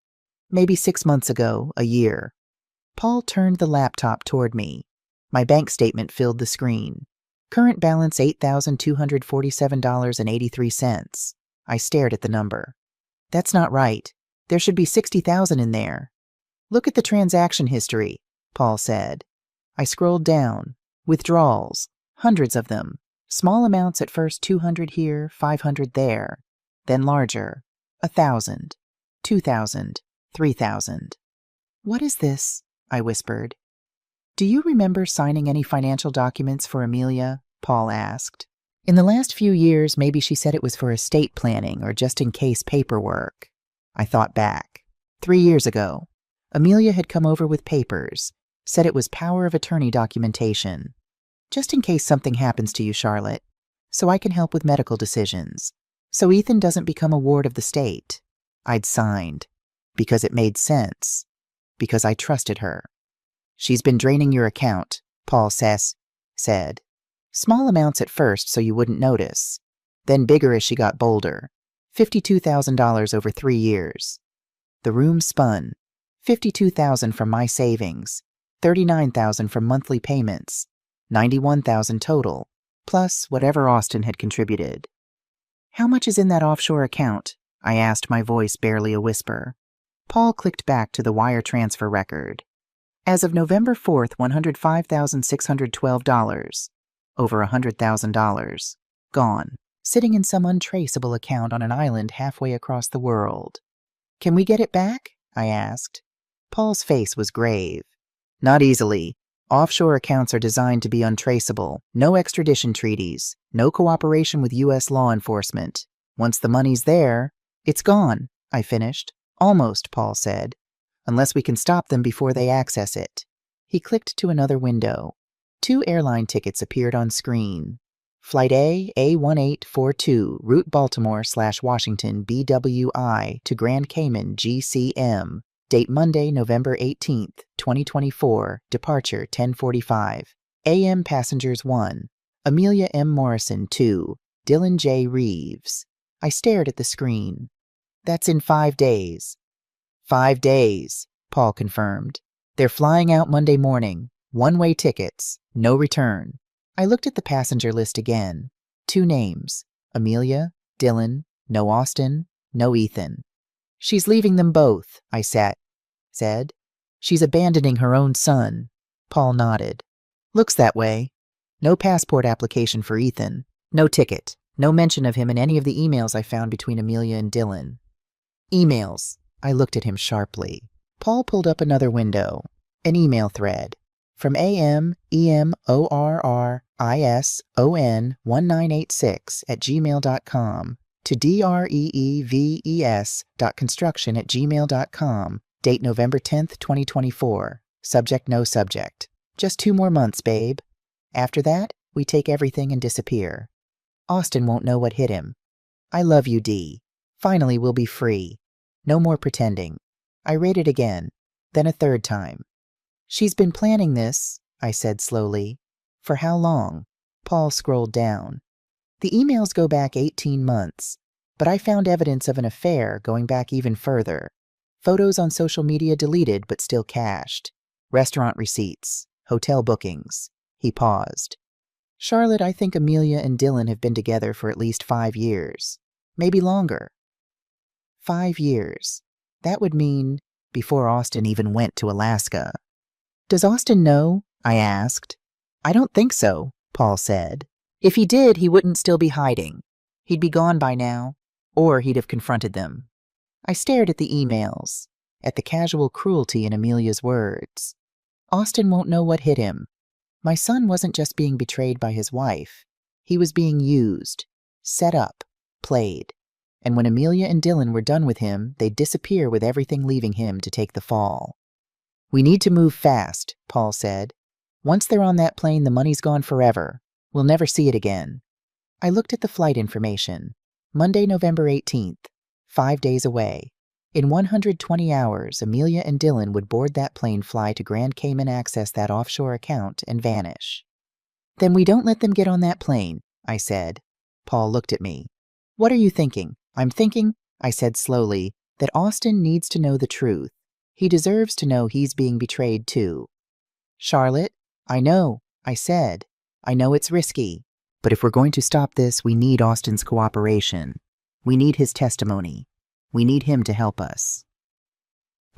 Maybe 6 months ago, a year. Paul turned the laptop toward me. My bank statement filled the screen. Current balance $8,247.83. I stared at the number. That's not right. There should be 60,000 in there. Look at the transaction history, Paul said. I scrolled down. Withdrawals. Hundreds of them. Small amounts at first, 200 here, 500 there. Then larger. 1,000. 2,000. 3,000. What is this? I whispered. Do you remember signing any financial documents for Amelia? Paul asked. In the last few years, maybe she said it was for estate planning or just in case paperwork. I thought back. 3 years ago, Amelia had come over with papers, said it was power of attorney documentation. Just in case something happens to you, Charlotte, so I can help with medical decisions, so Ethan doesn't become a ward of the state. I'd signed, because it made sense, because I trusted her. She's been draining your account, Paul said. Small amounts at first so you wouldn't notice, then bigger as she got bolder. $52,000 over 3 years. The room spun. $52,000 from my savings, $39,000 from monthly payments, $91,000 total, plus whatever Austin had contributed. How much is in that offshore account? I asked, my voice barely a whisper. Paul clicked back to the wire transfer record. As of November 4th, $105,612. Over $100,000. Gone. Sitting in some untraceable account on an island halfway across the world. Can we get it back? I asked. Paul's face was grave. Not easily. Offshore accounts are designed to be untraceable. No extradition treaties. No cooperation with U.S. law enforcement. Once the money's there, it's gone, I finished. Almost, Paul said. Unless we can stop them before they access it. He clicked to another window. 2 airline tickets appeared on screen. Flight A1842, route Baltimore/Washington BWI to Grand Cayman GCM. Date Monday, November 18th, 2024. Departure 10:45. AM passengers 1. Amelia M. Morrison 2. Dylan J. Reeves. I stared at the screen. That's in 5 days. 5 days, Paul confirmed. They're flying out Monday morning. One-way tickets. No return. I looked at the passenger list again. 2 names. Amelia, Dylan, no Austin, no Ethan. She's leaving them both, I said. She's abandoning her own son. Paul nodded. Looks that way. No passport application for Ethan. No ticket. No mention of him in any of the emails I found between Amelia and Dylan. Emails. I looked at him sharply. Paul pulled up another window. An email thread. From amemorison1986@gmail.com to dreeves.construction@gmail.com. Date November 10th, 2024. Subject no subject. Just 2 more months, babe. After that, we take everything and disappear. Austin won't know what hit him. I love you, Dee. Finally, we'll be free. No more pretending. I read it again, then a 3rd time. She's been planning this, I said slowly. For how long? Paul scrolled down. The emails go back 18 months, but I found evidence of an affair going back even further. Photos on social media deleted but still cached. Restaurant receipts. Hotel bookings. He paused. Charlotte, I think Amelia and Dylan have been together for at least 5 years. Maybe longer. 5 years. That would mean before Austin even went to Alaska. Does Austin know? I asked. I don't think so, Paul said. If he did, he wouldn't still be hiding. He'd be gone by now, or he'd have confronted them. I stared at the emails, at the casual cruelty in Amelia's words. Austin won't know what hit him. My son wasn't just being betrayed by his wife. He was being used, set up, played. And when Amelia and Dylan were done with him, they'd disappear with everything leaving him to take the fall. We need to move fast, Paul said. Once they're on that plane, the money's gone forever. We'll never see it again. I looked at the flight information. Monday, November 18th. 5 days away. In 120 hours, Amelia and Dylan would board that plane, fly to Grand Cayman, access that offshore account, and vanish. Then we don't let them get on that plane, I said. Paul looked at me. What are you thinking? I'm thinking, I said slowly, that Austin needs to know the truth. He deserves to know he's being betrayed too. Charlotte, I know, I said. I know it's risky, but if we're going to stop this, we need Austin's cooperation. We need his testimony. We need him to help us.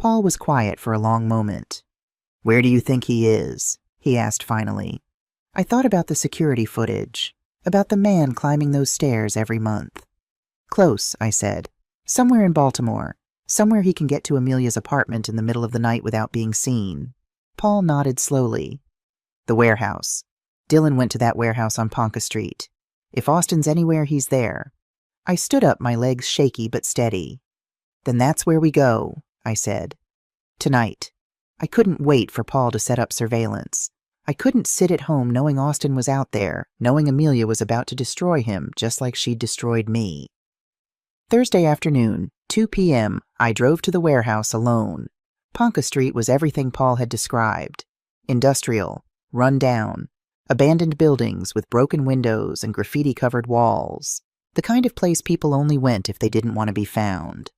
Paul was quiet for a long moment. "Where do you think he is?" he asked finally. I thought about the security footage, about the man climbing those stairs every month. "Close," I said. "Somewhere in Baltimore. Somewhere he can get to Amelia's apartment in the middle of the night without being seen." Paul nodded slowly. "The warehouse. Dylan went to that warehouse on Ponca Street. If Austin's anywhere, he's there." I stood up, my legs shaky but steady. "Then that's where we go," I said. "Tonight." I couldn't wait for Paul to set up surveillance. I couldn't sit at home knowing Austin was out there, knowing Amelia was about to destroy him just like she'd destroyed me. Thursday afternoon, 2 p.m., I drove to the warehouse alone. Ponca Street was everything Paul had described. Industrial, run down, abandoned buildings with broken windows and graffiti-covered walls. The kind of place people only went if they didn't want to be found.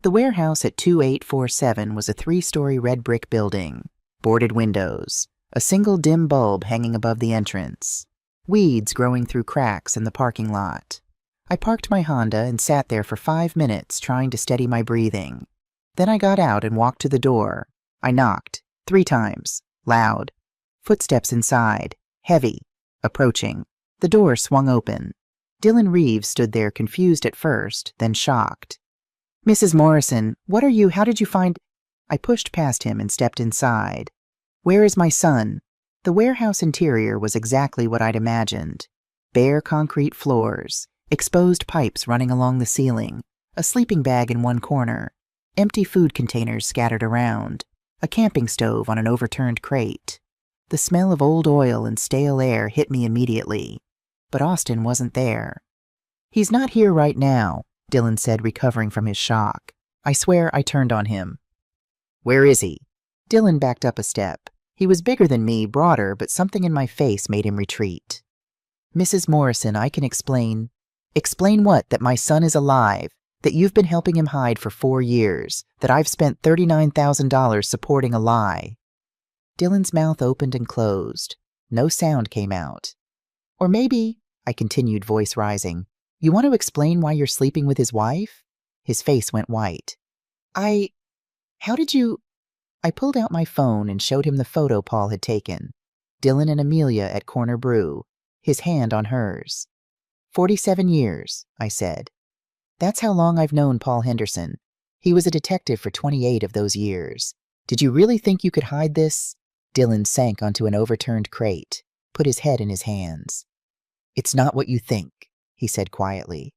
The warehouse at 2847 was a 3-story red brick building, boarded windows, a single dim bulb hanging above the entrance, weeds growing through cracks in the parking lot. I parked my Honda and sat there for 5 minutes trying to steady my breathing. Then I got out and walked to the door. I knocked, 3 times, loud. Footsteps inside, heavy, approaching. The door swung open. Dylan Reeves stood there, confused at first, then shocked. "Mrs. Morrison, what are you? How did you find—" I pushed past him and stepped inside. "Where is my son?" The warehouse interior was exactly what I'd imagined. Bare concrete floors, exposed pipes running along the ceiling, a sleeping bag in one corner, empty food containers scattered around, a camping stove on an overturned crate. The smell of old oil and stale air hit me immediately. But Austin wasn't there. "He's not here right now," Dylan said, recovering from his shock. I swear I turned on him. "Where is he?" Dylan backed up a step. He was bigger than me, broader, but something in my face made him retreat. "Mrs. Morrison, I can explain." "Explain what? That my son is alive, that you've been helping him hide for 4 years, that I've spent $39,000 supporting a lie." Dylan's mouth opened and closed. No sound came out. "Or maybe," I continued, voice rising, "you want to explain why you're sleeping with his wife?" His face went white. How did you—" I pulled out my phone and showed him the photo Paul had taken. Dylan and Amelia at Corner Brew, his hand on hers. 47 years, I said. "That's how long I've known Paul Henderson. He was a detective for 28 of those years. Did you really think you could hide this?" Dylan sank onto an overturned crate, put his head in his hands. "It's not what you think," he said quietly.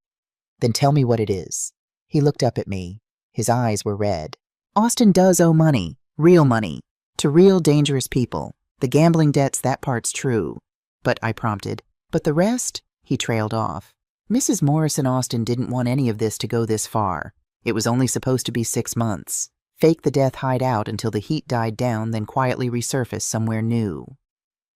"Then tell me what it is." He looked up at me. His eyes were red. "Austin does owe money, real money, to real dangerous people. The gambling debts, that part's true." "But," I prompted, "but the rest?" He trailed off. "Mrs. Morrison, Austin didn't want any of this to go this far. It was only supposed to be 6 months. Fake the death, hide out until the heat died down, then quietly resurface somewhere new."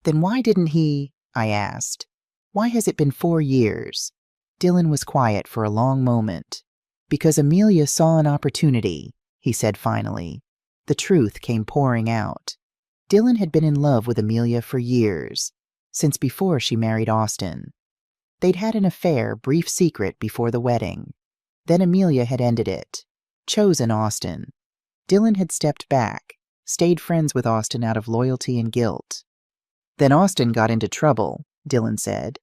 "Then why didn't he?" I asked. "Why has it been 4 years?" Dylan was quiet for a long moment. "Because Amelia saw an opportunity," he said finally. The truth came pouring out. Dylan had been in love with Amelia for years, since before she married Austin. They'd had an affair, brief secret, before the wedding. Then Amelia had ended it, chosen Austin. Dylan had stepped back, stayed friends with Austin out of loyalty and guilt. "Then Austin got into trouble," Dylan said.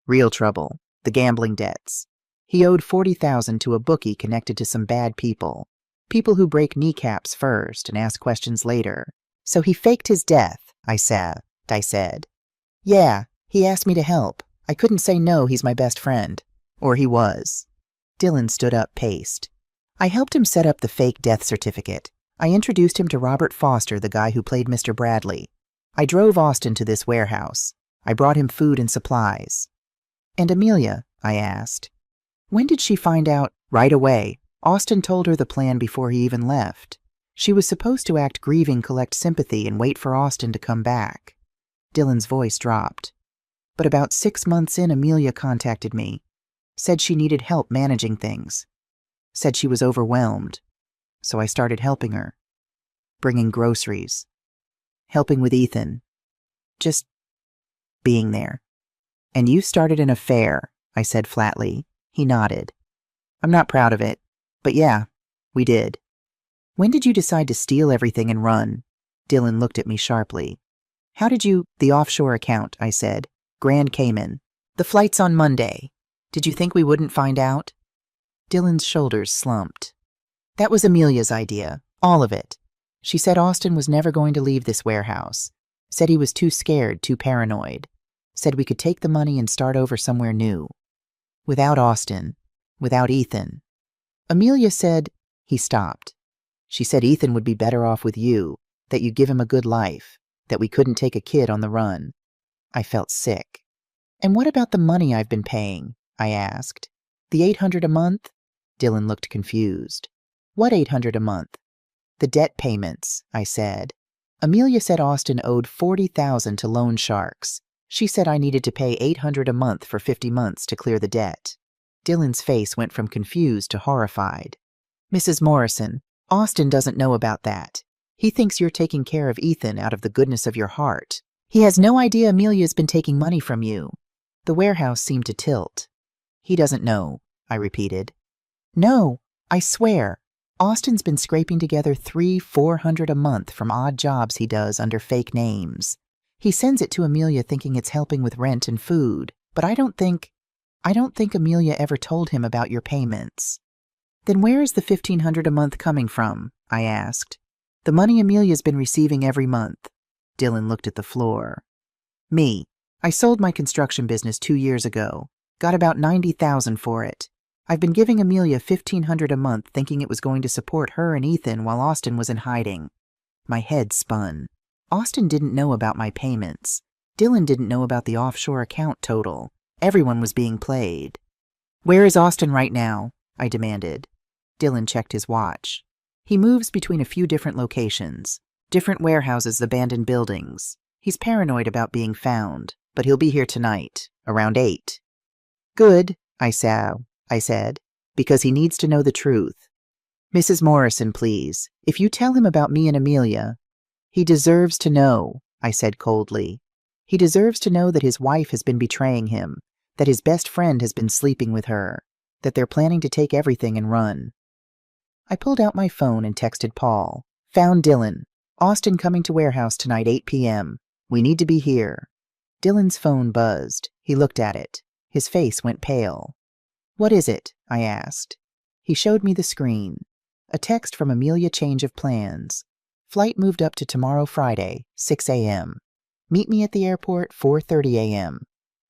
"Real trouble, the gambling debts. He owed $40,000 to a bookie connected to some bad people. People who break kneecaps first and ask questions later. So he faked his death," I said. "Yeah, he asked me to help. I couldn't say no, he's my best friend. Or he was." Dylan stood up, paced. "I helped him set up the fake death certificate. I introduced him to Robert Foster, the guy who played Mr. Bradley. I drove Austin to this warehouse. I brought him food and supplies." "And Amelia?" I asked. "When did she find out?" "Right away. Austin told her the plan before he even left. She was supposed to act grieving, collect sympathy, and wait for Austin to come back." Dylan's voice dropped. "But about 6 months in, Amelia contacted me. Said she needed help managing things. Said she was overwhelmed. So I started helping her. Bringing groceries. Helping with Ethan. Just being there." "And you started an affair," I said flatly. He nodded. "I'm not proud of it, but yeah, we did." When did you decide to steal everything and run? Dylan looked at me sharply. How did you— The offshore account, I said. Grand Cayman. The flight's on Monday. Did you think we wouldn't find out? Dylan's shoulders slumped. That was Amelia's idea. All of it. She said Austin was never going to leave this warehouse. Said he was too scared, too paranoid. Said we could take the money and start over somewhere new. Without Austin. Without Ethan. Amelia said— He stopped. She said Ethan would be better off with you, that you'd give him a good life, that we couldn't take a kid on the run. I felt sick. And what about the money I've been paying? I asked. The $800 a month? Dylan looked confused. What $800 a month? The debt payments, I said. Amelia said Austin owed $40,000 to loan sharks. She said I needed to pay $800 a month for 50 months to clear the debt. Dylan's face went from confused to horrified. Mrs. Morrison, Austin doesn't know about that. He thinks you're taking care of Ethan out of the goodness of your heart. He has no idea Amelia's been taking money from you. The warehouse seemed to tilt. He doesn't know, I repeated. No, I swear. Austin's been scraping together $300-400 a month from odd jobs he does under fake names. He sends it to Amelia thinking it's helping with rent and food, but I don't think Amelia ever told him about your payments. Then where is the $1,500 a month coming from? I asked. The money Amelia's been receiving every month. Dylan looked at the floor. Me. I sold my construction business 2 years ago. Got about $90,000 for it. I've been giving Amelia $1,500 a month thinking it was going to support her and Ethan while Austin was in hiding. My head spun. Austin didn't know about my payments. Dylan didn't know about the offshore account total. Everyone was being played. Where is Austin right now? I demanded. Dylan checked his watch. He moves between a few different locations. Different warehouses, abandoned buildings. He's paranoid about being found, but he'll be here tonight, around 8. Good, I said, because he needs to know the truth. Mrs. Morrison, please, if you tell him about me and Amelia— He deserves to know, I said coldly. He deserves to know that his wife has been betraying him, that his best friend has been sleeping with her, that they're planning to take everything and run. I pulled out my phone and texted Paul. Found Dylan. Austin coming to warehouse tonight 8 p.m. We need to be here. Dylan's phone buzzed. He looked at it. His face went pale. What is it? I asked. He showed me the screen. A text from Amelia, change of plans. Flight moved up to tomorrow Friday, 6 a.m. Meet me at the airport 4:30 a.m.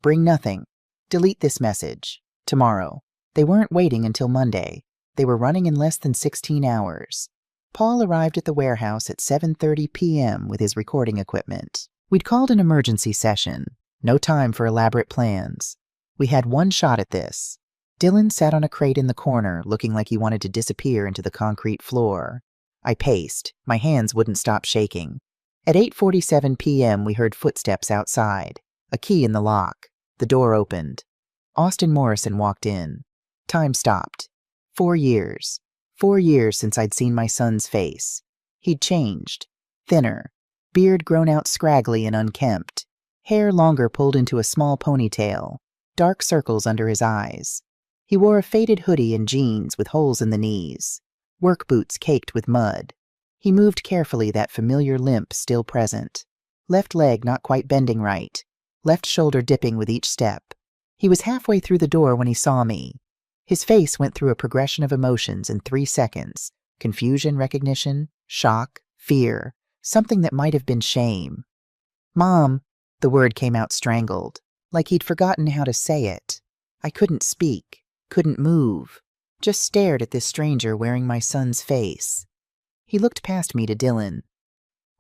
Bring nothing. Delete this message. Tomorrow. They weren't waiting until Monday. They were running in less than 16 hours. Paul arrived at the warehouse at 7:30 p.m. with his recording equipment. We'd called an emergency session. No time for elaborate plans. We had one shot at this. Dylan sat on a crate in the corner, looking like he wanted to disappear into the concrete floor. I paced. My hands wouldn't stop shaking. At 8:47 p.m., we heard footsteps outside. A key in the lock. The door opened. Austin Morrison walked in. Time stopped. 4 years. 4 years since I'd seen my son's face. He'd changed. Thinner. Beard grown out scraggly and unkempt. Hair longer pulled into a small ponytail. Dark circles under his eyes. He wore a faded hoodie and jeans with holes in the knees. Work boots caked with mud. He moved carefully, that familiar limp still present. Left leg not quite bending right. Left shoulder dipping with each step. He was halfway through the door when he saw me. His face went through a progression of emotions in 3 seconds. Confusion, recognition, shock, fear, something that might have been shame. Mom, the word came out strangled, like he'd forgotten how to say it. I couldn't speak, couldn't move, just stared at this stranger wearing my son's face. He looked past me to Dylan.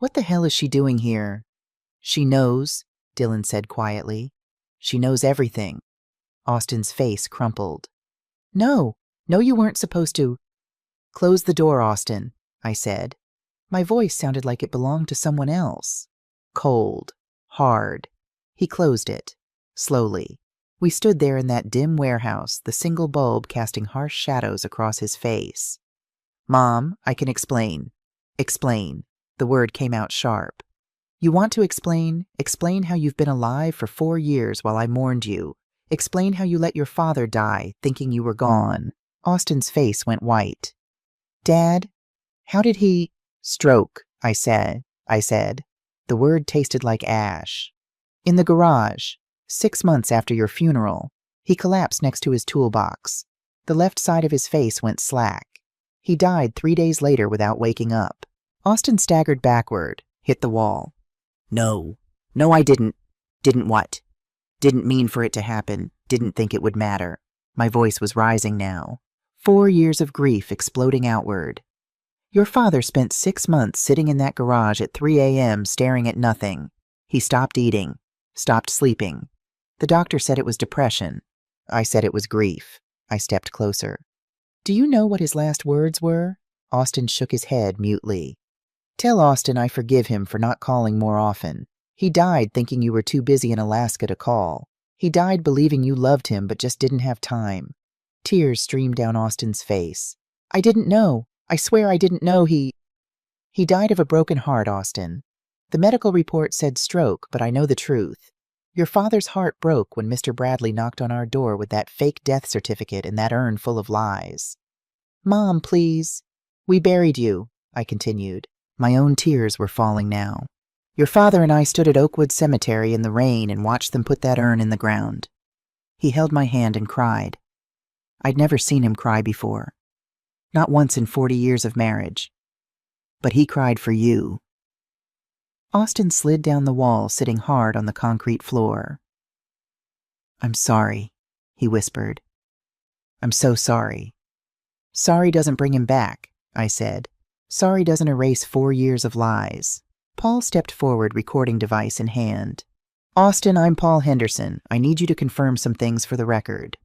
What the hell is she doing here? She knows, Dylan said quietly. She knows everything. Austin's face crumpled. No, you weren't supposed to. Close the door, Austin, I said. My voice sounded like it belonged to someone else. Cold, hard. He closed it, slowly. We stood there in that dim warehouse, the single bulb casting harsh shadows across his face. Mom, I can explain. Explain. The word came out sharp. You want to explain? Explain how you've been alive for 4 years while I mourned you. Explain how you let your father die, thinking you were gone. Austin's face went white. Dad? How did he— Stroke, I said. The word tasted like ash. In the garage, 6 months after your funeral, he collapsed next to his toolbox. The left side of his face went slack. He died 3 days later without waking up. Austin staggered backward, hit the wall. No, I didn't. Didn't what? Didn't mean for it to happen. Didn't think it would matter. My voice was rising now. 4 years of grief exploding outward. Your father spent 6 months sitting in that garage at 3 a.m. staring at nothing. He stopped eating, stopped sleeping. The doctor said it was depression. I said it was grief. I stepped closer. Do you know what his last words were? Austin shook his head mutely. Tell Austin I forgive him for not calling more often. He died thinking you were too busy in Alaska to call. He died believing you loved him but just didn't have time. Tears streamed down Austin's face. I didn't know. I swear I didn't know he died of a broken heart, Austin. The medical report said stroke, but I know the truth. Your father's heart broke when Mr. Bradley knocked on our door with that fake death certificate and that urn full of lies. Mom, please. We buried you, I continued. My own tears were falling now. Your father and I stood at Oakwood Cemetery in the rain and watched them put that urn in the ground. He held my hand and cried. I'd never seen him cry before. Not once in 40 years of marriage. But he cried for you. Austin slid down the wall, sitting hard on the concrete floor. I'm sorry, he whispered. I'm so sorry. Sorry doesn't bring him back, I said. Sorry doesn't erase 4 years of lies. Paul stepped forward, recording device in hand. Austin, I'm Paul Henderson. I need you to confirm some things for the record.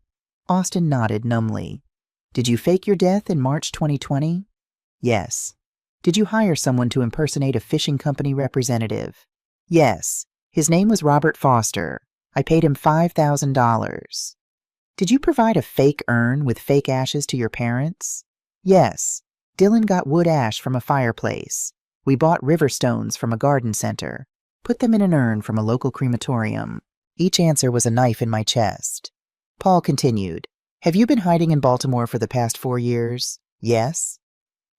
Austin nodded numbly. Did you fake your death in March 2020? Yes. Did you hire someone to impersonate a fishing company representative? Yes. His name was Robert Foster. I paid him $5,000. Did you provide a fake urn with fake ashes to your parents? Yes. Dylan got wood ash from a fireplace. We bought river stones from a garden center. Put them in an urn from a local crematorium. Each answer was a knife in my chest. Paul continued. Have you been hiding in Baltimore for the past 4 years? Yes.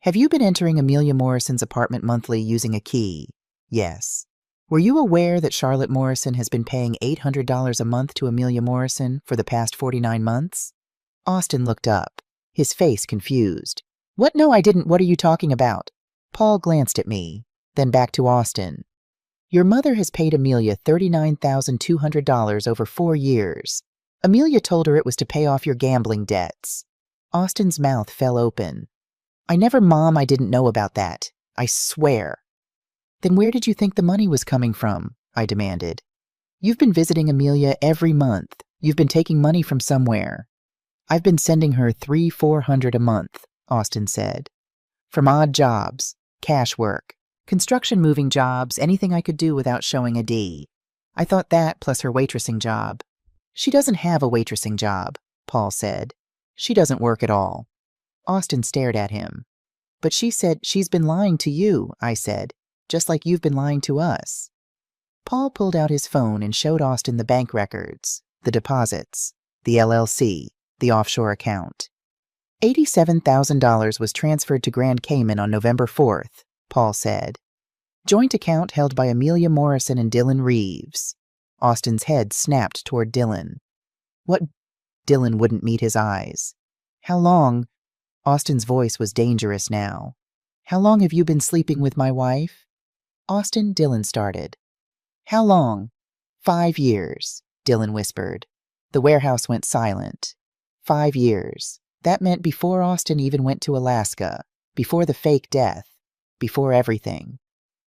Have you been entering Amelia Morrison's apartment monthly using a key? Yes. Were you aware that Charlotte Morrison has been paying $800 a month to Amelia Morrison for the past 49 months? Austin looked up, his face confused. What? No, I didn't. What are you talking about? Paul glanced at me, then back to Austin. Your mother has paid Amelia $39,200 over 4 years. Amelia told her it was to pay off your gambling debts. Austin's mouth fell open. Mom, I didn't know about that. I swear. Then where did you think the money was coming from? I demanded. You've been visiting Amelia every month. You've been taking money from somewhere. I've been sending her $300-400 a month, Austin said. From odd jobs, cash work, construction moving jobs, anything I could do without showing a D. I thought that plus her waitressing job. She doesn't have a waitressing job, Paul said. She doesn't work at all. Austin stared at him. But she said she's been lying to you, I said, just like you've been lying to us. Paul pulled out his phone and showed Austin the bank records, the deposits, the LLC, the offshore account. $87,000 was transferred to Grand Cayman on November 4th, Paul said. Joint account held by Amelia Morrison and Dylan Reeves. Austin's head snapped toward Dylan. What? Dylan wouldn't meet his eyes. How long? Austin's voice was dangerous now. How long have you been sleeping with my wife? Austin, Dylan started. How long? 5 years, Dylan whispered. The warehouse went silent. 5 years. That meant before Austin even went to Alaska, before the fake death, before everything.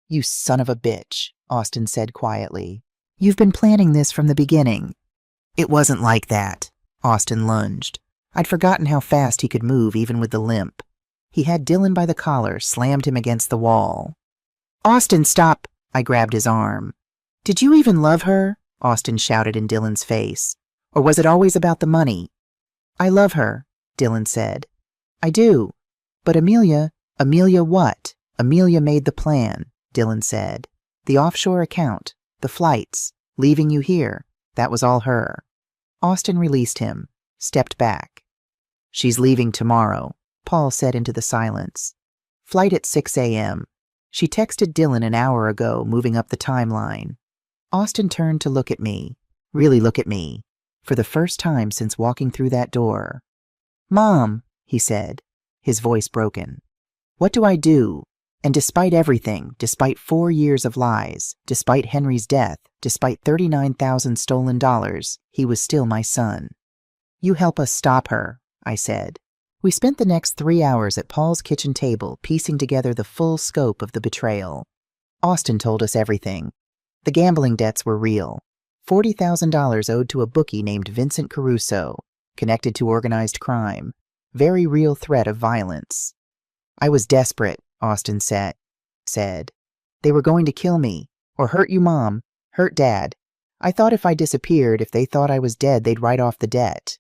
You son of a bitch, Austin said quietly. You've been planning this from the beginning. It wasn't like that. Austin lunged. I'd forgotten how fast he could move even with the limp. He had Dylan by the collar, slammed him against the wall. Austin, stop! I grabbed his arm. Did you even love her? Austin shouted in Dylan's face. Or was it always about the money? I love her, Dylan said. I do. But Amelia what? Amelia made the plan, Dylan said. The offshore account, the flights, leaving you here, that was all her. Austin released him, stepped back. She's leaving tomorrow, Paul said into the silence. Flight at 6 a.m. She texted Dylan an hour ago, moving up the timeline. Austin turned to look at me, really look at me, for the first time since walking through that door. "Mom," he said, his voice broken. "What do I do? And despite everything, despite 4 years of lies, despite Henry's death, despite 39,000 stolen dollars, he was still my son." "You help us stop her," I said. We spent the next 3 hours at Paul's kitchen table piecing together the full scope of the betrayal. Austin told us everything. The gambling debts were real. $40,000 owed to a bookie named Vincent Caruso, connected to organized crime. Very real threat of violence. "I was desperate," Austin said. "They were going to kill me, or hurt you, Mom, hurt Dad. I thought if I disappeared, if they thought I was dead, they'd write off the debt."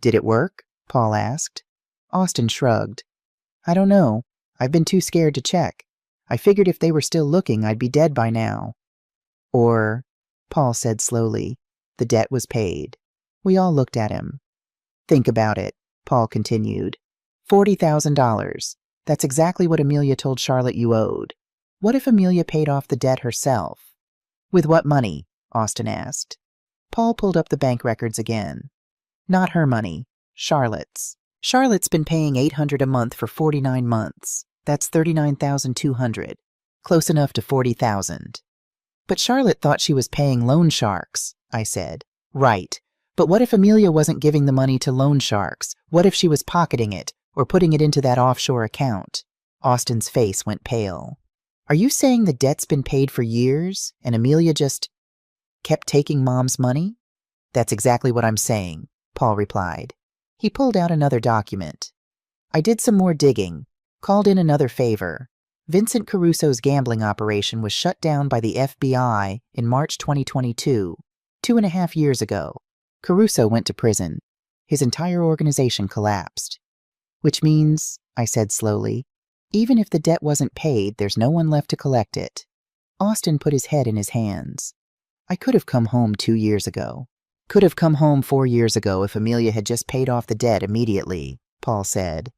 "Did it work?" Paul asked. Austin shrugged. "I don't know. I've been too scared to check. I figured if they were still looking, I'd be dead by now." "Or," Paul said slowly, "the debt was paid." We all looked at him. "Think about it," Paul continued. $40,000. That's exactly what Amelia told Charlotte you owed. What if Amelia paid off the debt herself? "With what money?" Austin asked. Paul pulled up the bank records again. "Not her money. Charlotte's. Charlotte's been paying $800 a month for 49 months. That's $39,200. Close enough to $40,000. "But Charlotte thought she was paying loan sharks," I said. "Right. But what if Amelia wasn't giving the money to loan sharks? What if she was pocketing it, or putting it into that offshore account?" Austin's face went pale. "Are you saying the debt's been paid for years, and Amelia just kept taking Mom's money?" "That's exactly what I'm saying," Paul replied. He pulled out another document. "I did some more digging, called in another favor. Vincent Caruso's gambling operation was shut down by the FBI in March 2022, 2.5 years ago. Caruso went to prison. His entire organization collapsed. Which means," I said slowly, "even if the debt wasn't paid, there's no one left to collect it." Austin put his head in his hands. "I could have come home 2 years ago. Could have come home 4 years ago if Amelia had just paid off the debt immediately," Paul said.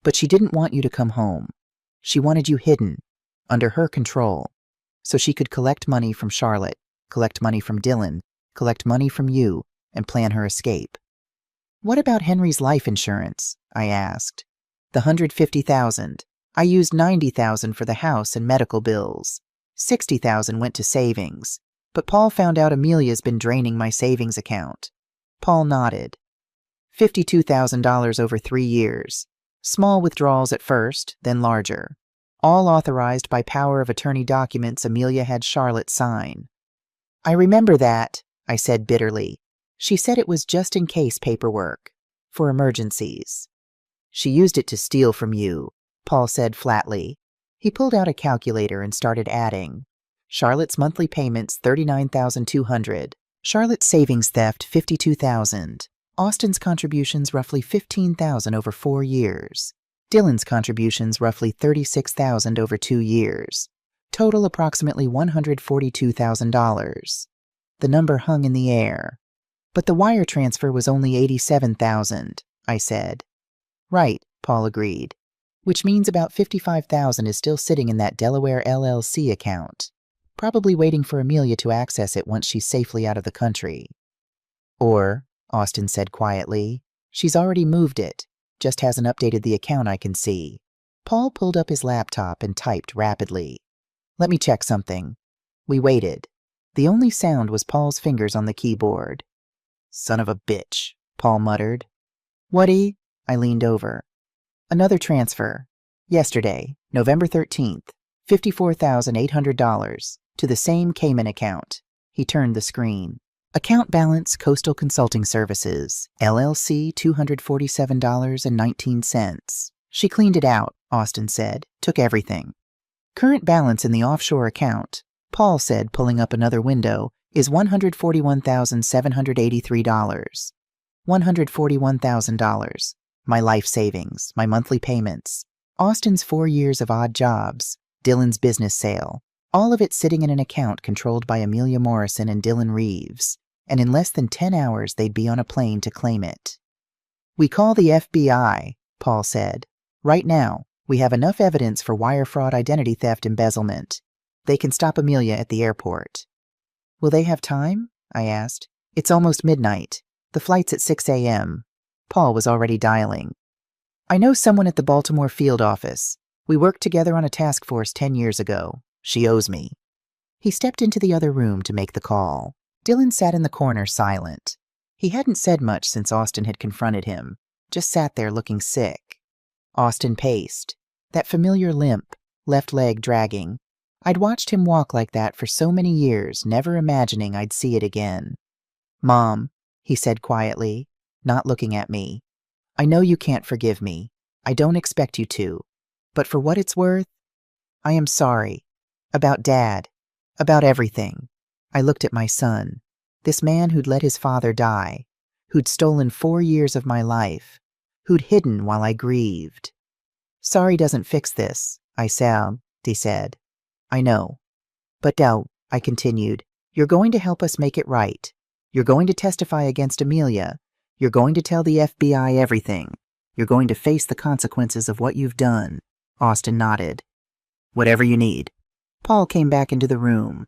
"But she didn't want you to come home. She wanted you hidden, under her control, so she could collect money from Charlotte, collect money from Dylan, collect money from you, and plan her escape." "What about Henry's life insurance?" I asked. "The $150,000. I used $90,000 for the house and medical bills. $60,000 went to savings. But Paul found out Amelia's been draining my savings account." Paul nodded. $52,000 over 3 years. Small withdrawals at first, then larger. All authorized by power of attorney documents Amelia had Charlotte sign. "I remember that," I said bitterly. "She said it was just in case paperwork. For emergencies." "She used it to steal from you," Paul said flatly. He pulled out a calculator and started adding. Charlotte's monthly payments, $39,200. Charlotte's savings theft, $52,000. Austin's contributions, roughly $15,000 over 4 years. Dylan's contributions, roughly $36,000 over 2 years. Total approximately $142,000. The number hung in the air. "But the wire transfer was only $87,000, I said. "Right," Paul agreed. "Which means about $55,000 is still sitting in that Delaware LLC account. Probably waiting for Amelia to access it once she's safely out of the country." "Or," Austin said quietly, "she's already moved it, just hasn't updated the account I can see." Paul pulled up his laptop and typed rapidly. "Let me check something." We waited. The only sound was Paul's fingers on the keyboard. "Son of a bitch," Paul muttered. "What'd?" I leaned over. "Another transfer. Yesterday, November 13th, $54,800. To the same Cayman account." He turned the screen. "Account balance, Coastal Consulting Services, LLC, $247.19. She cleaned it out," Austin said. "Took everything. Current balance in the offshore account," Paul said, pulling up another window, "is $141,783. $141,000. My life savings, my monthly payments. Austin's 4 years of odd jobs, Dylan's business sale. All of it sitting in an account controlled by Amelia Morrison and Dylan Reeves, and in less than 10 hours they'd be on a plane to claim it." "We call the FBI," Paul said. "Right now, We have enough evidence for wire fraud, identity theft, embezzlement. They can stop Amelia at the airport. Will they have time? I asked. It's almost midnight. The flight's at 6 a.m. Paul was already dialing. I know someone at the Baltimore field office. We worked together on a task force 10 years ago. She owes me. He stepped into the other room to make the call. Dylan sat in the corner silent. He hadn't said much since Austin had confronted him, just sat there looking sick. Austin paced, that familiar limp, left leg dragging. I'd watched him walk like that for so many years, never imagining I'd see it again. Mom, he said quietly, not looking at me. I know you can't forgive me. I don't expect you to. But for what it's worth, I am sorry. About Dad. About everything. I looked at my son. This man who'd let his father die. Who'd stolen 4 years of my life. Who'd hidden while I grieved. Sorry doesn't fix this, he said. I know. But Del, I continued, you're going to help us make it right. You're going to testify against Amelia. You're going to tell the FBI everything. You're going to face the consequences of what you've done. Austin nodded. Whatever you need. Paul came back into the room.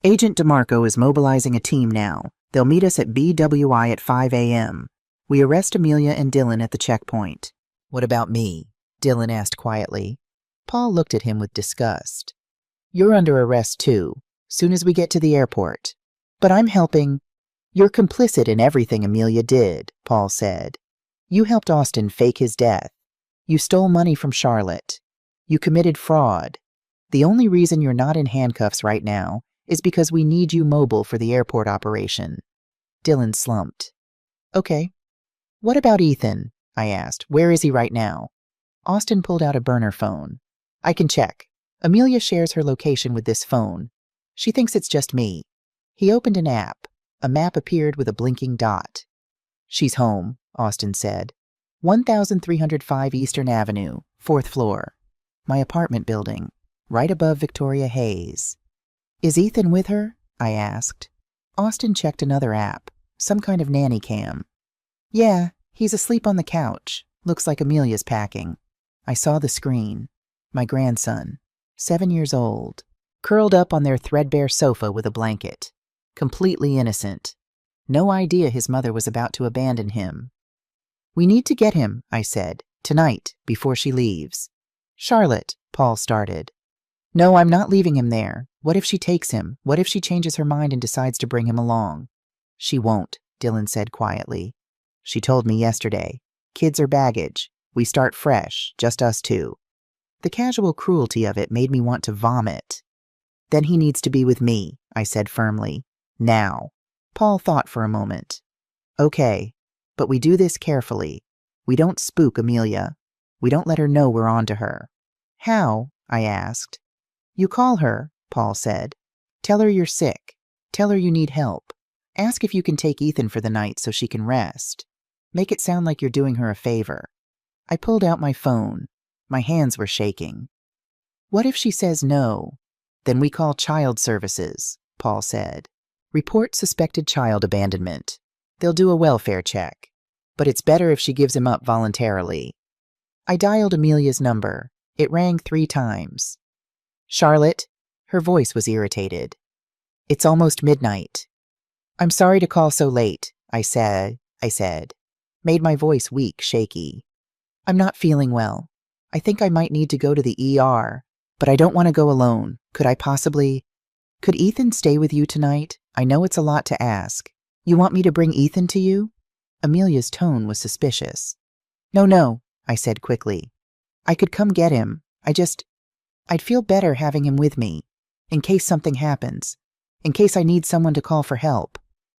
Agent DeMarco is mobilizing a team now. They'll meet us at BWI at 5 a.m. We arrest Amelia and Dylan at the checkpoint. What about me? Dylan asked quietly. Paul looked at him with disgust. You're under arrest too, soon as we get to the airport. But I'm helping. You're complicit in everything Amelia did, Paul said. You helped Austin fake his death. You stole money from Charlotte. You committed fraud. The only reason you're not in handcuffs right now is because we need you mobile for the airport operation. Dylan slumped. Okay. What about Ethan? I asked. Where is he right now? Austin pulled out a burner phone. I can check. Amelia shares her location with this phone. She thinks it's just me. He opened an app. A map appeared with a blinking dot. She's home, Austin said. 1305 Eastern Avenue, 4th floor. My apartment building, right above Victoria Hayes. Is Ethan with her? I asked. Austin checked another app, some kind of nanny cam. Yeah, he's asleep on the couch. Looks like Amelia's packing. I saw the screen. My grandson, 7 years old, curled up on their threadbare sofa with a blanket. Completely innocent. No idea his mother was about to abandon him. We need to get him, I said, tonight, before she leaves. Charlotte, Paul started. No, I'm not leaving him there. What if she takes him? What if she changes her mind and decides to bring him along? She won't, Dylan said quietly. She told me yesterday. Kids are baggage. We start fresh, just us two. The casual cruelty of it made me want to vomit. Then he needs to be with me, I said firmly. Now. Paul thought for a moment. Okay, but we do this carefully. We don't spook Amelia. We don't let her know we're on to her. How? I asked. You call her, Paul said. Tell her you're sick. Tell her you need help. Ask if you can take Ethan for the night so she can rest. Make it sound like you're doing her a favor. I pulled out my phone. My hands were shaking. What if she says no? Then we call child services, Paul said. Report suspected child abandonment. They'll do a welfare check. But it's better if she gives him up voluntarily. I dialed Amelia's number. It rang 3 times. Charlotte, her voice was irritated. It's almost midnight. I'm sorry to call so late, I said, made my voice weak, shaky. I'm not feeling well. I think I might need to go to the ER, but I don't want to go alone. Could Ethan stay with you tonight? I know it's a lot to ask. You want me to bring Ethan to you? Amelia's tone was suspicious. No, I said quickly. I could come get him. I'd feel better having him with me, in case something happens, in case I need someone to call for help.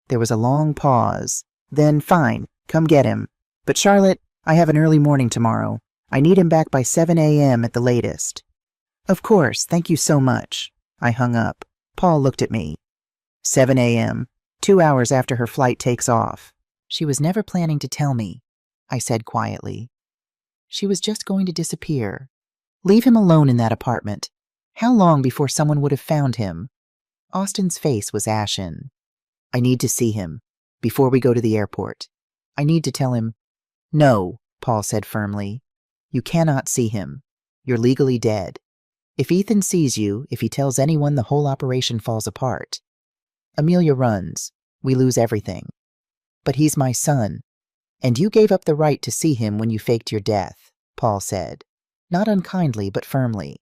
There was a long pause. Then, fine, come get him. But Charlotte, I have an early morning tomorrow. I need him back by 7 a.m. at the latest. Of course, thank you so much. I hung up. Paul looked at me. 7 a.m., 2 hours after her flight takes off. She was never planning to tell me, I said quietly. She was just going to disappear. Leave him alone in that apartment. How long before someone would have found him? Austin's face was ashen. I need to see him, before we go to the airport. I need to tell him. No, Paul said firmly. You cannot see him. You're legally dead. If Ethan sees you, if he tells anyone, the whole operation falls apart. Amelia runs. We lose everything. But he's my son. And you gave up the right to see him when you faked your death, Paul said. Not unkindly, but firmly.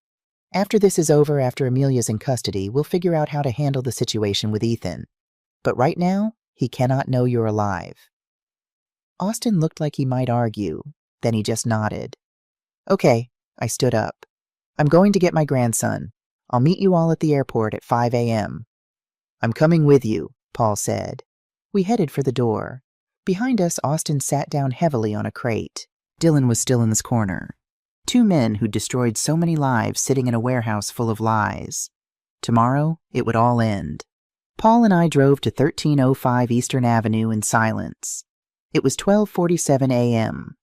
After this is over, after Amelia's in custody, we'll figure out how to handle the situation with Ethan. But right now, he cannot know you're alive. Austin looked like he might argue. Then he just nodded. Okay, I stood up. I'm going to get my grandson. I'll meet you all at the airport at 5 a.m. I'm coming with you, Paul said. We headed for the door. Behind us, Austin sat down heavily on a crate. Dylan was still in his corner. Two men who'd destroyed so many lives sitting in a warehouse full of lies. Tomorrow, it would all end. Paul and I drove to 1305 Eastern Avenue in silence. It was 12:47 a.m.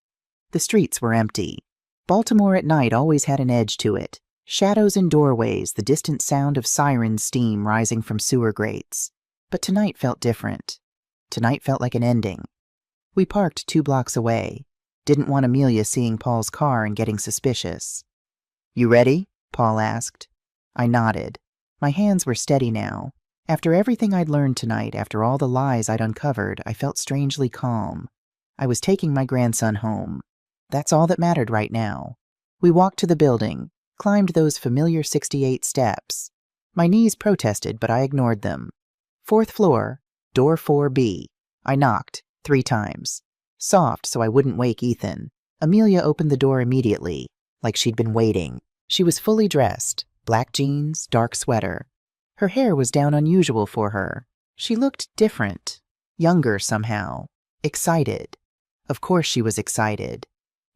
The streets were empty. Baltimore at night always had an edge to it. Shadows in doorways, the distant sound of siren steam rising from sewer grates. But tonight felt different. Tonight felt like an ending. We parked 2 blocks away. Didn't want Amelia seeing Paul's car and getting suspicious. You ready? Paul asked. I nodded. My hands were steady now. After everything I'd learned tonight, after all the lies I'd uncovered, I felt strangely calm. I was taking my grandson home. That's all that mattered right now. We walked to the building, climbed those familiar 68 steps. My knees protested, but I ignored them. 4th floor, door 4B. I knocked 3 times. Soft, so I wouldn't wake Ethan. Amelia opened the door immediately, like she'd been waiting. She was fully dressed, black jeans, dark sweater. Her hair was down unusual for her. She looked different, younger somehow, excited. Of course she was excited.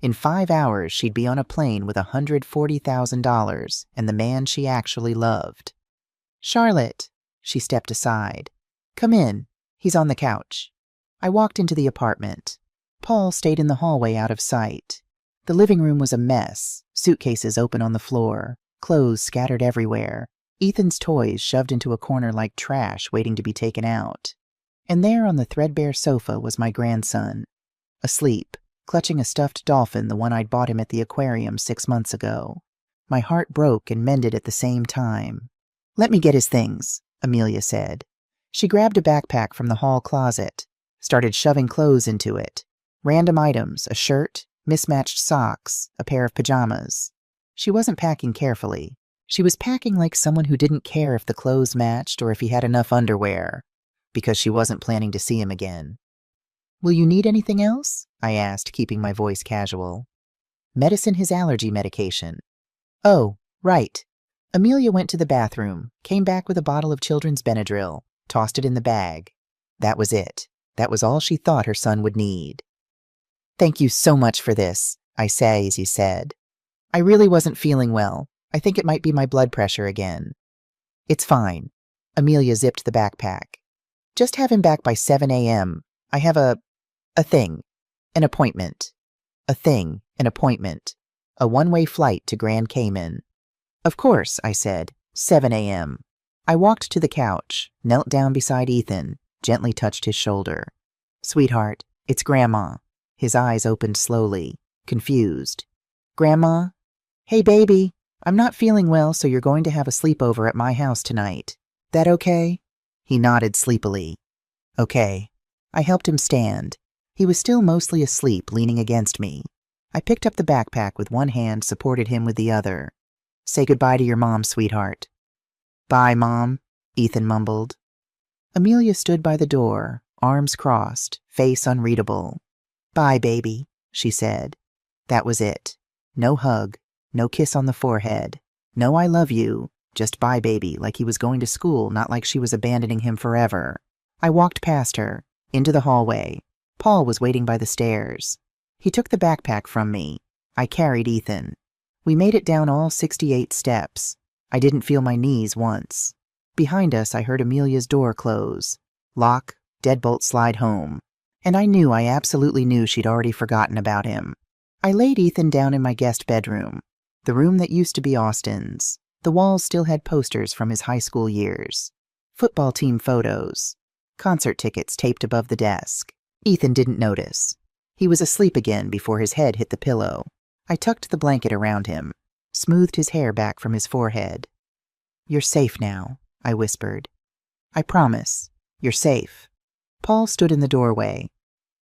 In 5 hours, she'd be on a plane with $140,000 and the man she actually loved. Charlotte, she stepped aside. Come in. He's on the couch. I walked into the apartment. Paul stayed in the hallway out of sight. The living room was a mess, suitcases open on the floor, clothes scattered everywhere, Ethan's toys shoved into a corner like trash waiting to be taken out. And there on the threadbare sofa was my grandson, asleep, clutching a stuffed dolphin, the one I'd bought him at the aquarium 6 months ago. My heart broke and mended at the same time. Let me get his things, Amelia said. She grabbed a backpack from the hall closet, started shoving clothes into it. Random items, a shirt, mismatched socks, a pair of pajamas. She wasn't packing carefully. She was packing like someone who didn't care if the clothes matched or if he had enough underwear, because she wasn't planning to see him again. Will you need anything else? I asked, keeping my voice casual. Medicine, his allergy medication. Oh, right. Amelia went to the bathroom, came back with a bottle of children's Benadryl, tossed it in the bag. That was it. That was all she thought her son would need. Thank you so much for this, I say as he said. I really wasn't feeling well. I think it might be my blood pressure again. It's fine. Amelia zipped the backpack. Just have him back by 7 a.m. I have a thing. An appointment. A thing. An appointment. A one-way flight to Grand Cayman. Of course, I said. 7 a.m. I walked to the couch, knelt down beside Ethan, gently touched his shoulder. Sweetheart, it's Grandma. His eyes opened slowly, confused. Grandma? Hey, baby. I'm not feeling well, so you're going to have a sleepover at my house tonight. That okay? He nodded sleepily. Okay. I helped him stand. He was still mostly asleep, leaning against me. I picked up the backpack with one hand, supported him with the other. Say goodbye to your mom, sweetheart. Bye, Mom, Ethan mumbled. Amelia stood by the door, arms crossed, face unreadable. Bye, baby, she said. That was it. No hug, no kiss on the forehead, no I love you, just bye, baby, like he was going to school, not like she was abandoning him forever. I walked past her, into the hallway. Paul was waiting by the stairs. He took the backpack from me. I carried Ethan. We made it down all 68 steps. I didn't feel my knees once. Behind us, I heard Amelia's door close. Lock, deadbolt slide home. And I absolutely knew she'd already forgotten about him. I laid Ethan down in my guest bedroom, the room that used to be Austin's. The walls still had posters from his high school years. Football team photos. Concert tickets taped above the desk. Ethan didn't notice. He was asleep again before his head hit the pillow. I tucked the blanket around him. smoothed his hair back from his forehead. "You're safe now," I whispered. "I promise. You're safe." Paul stood in the doorway.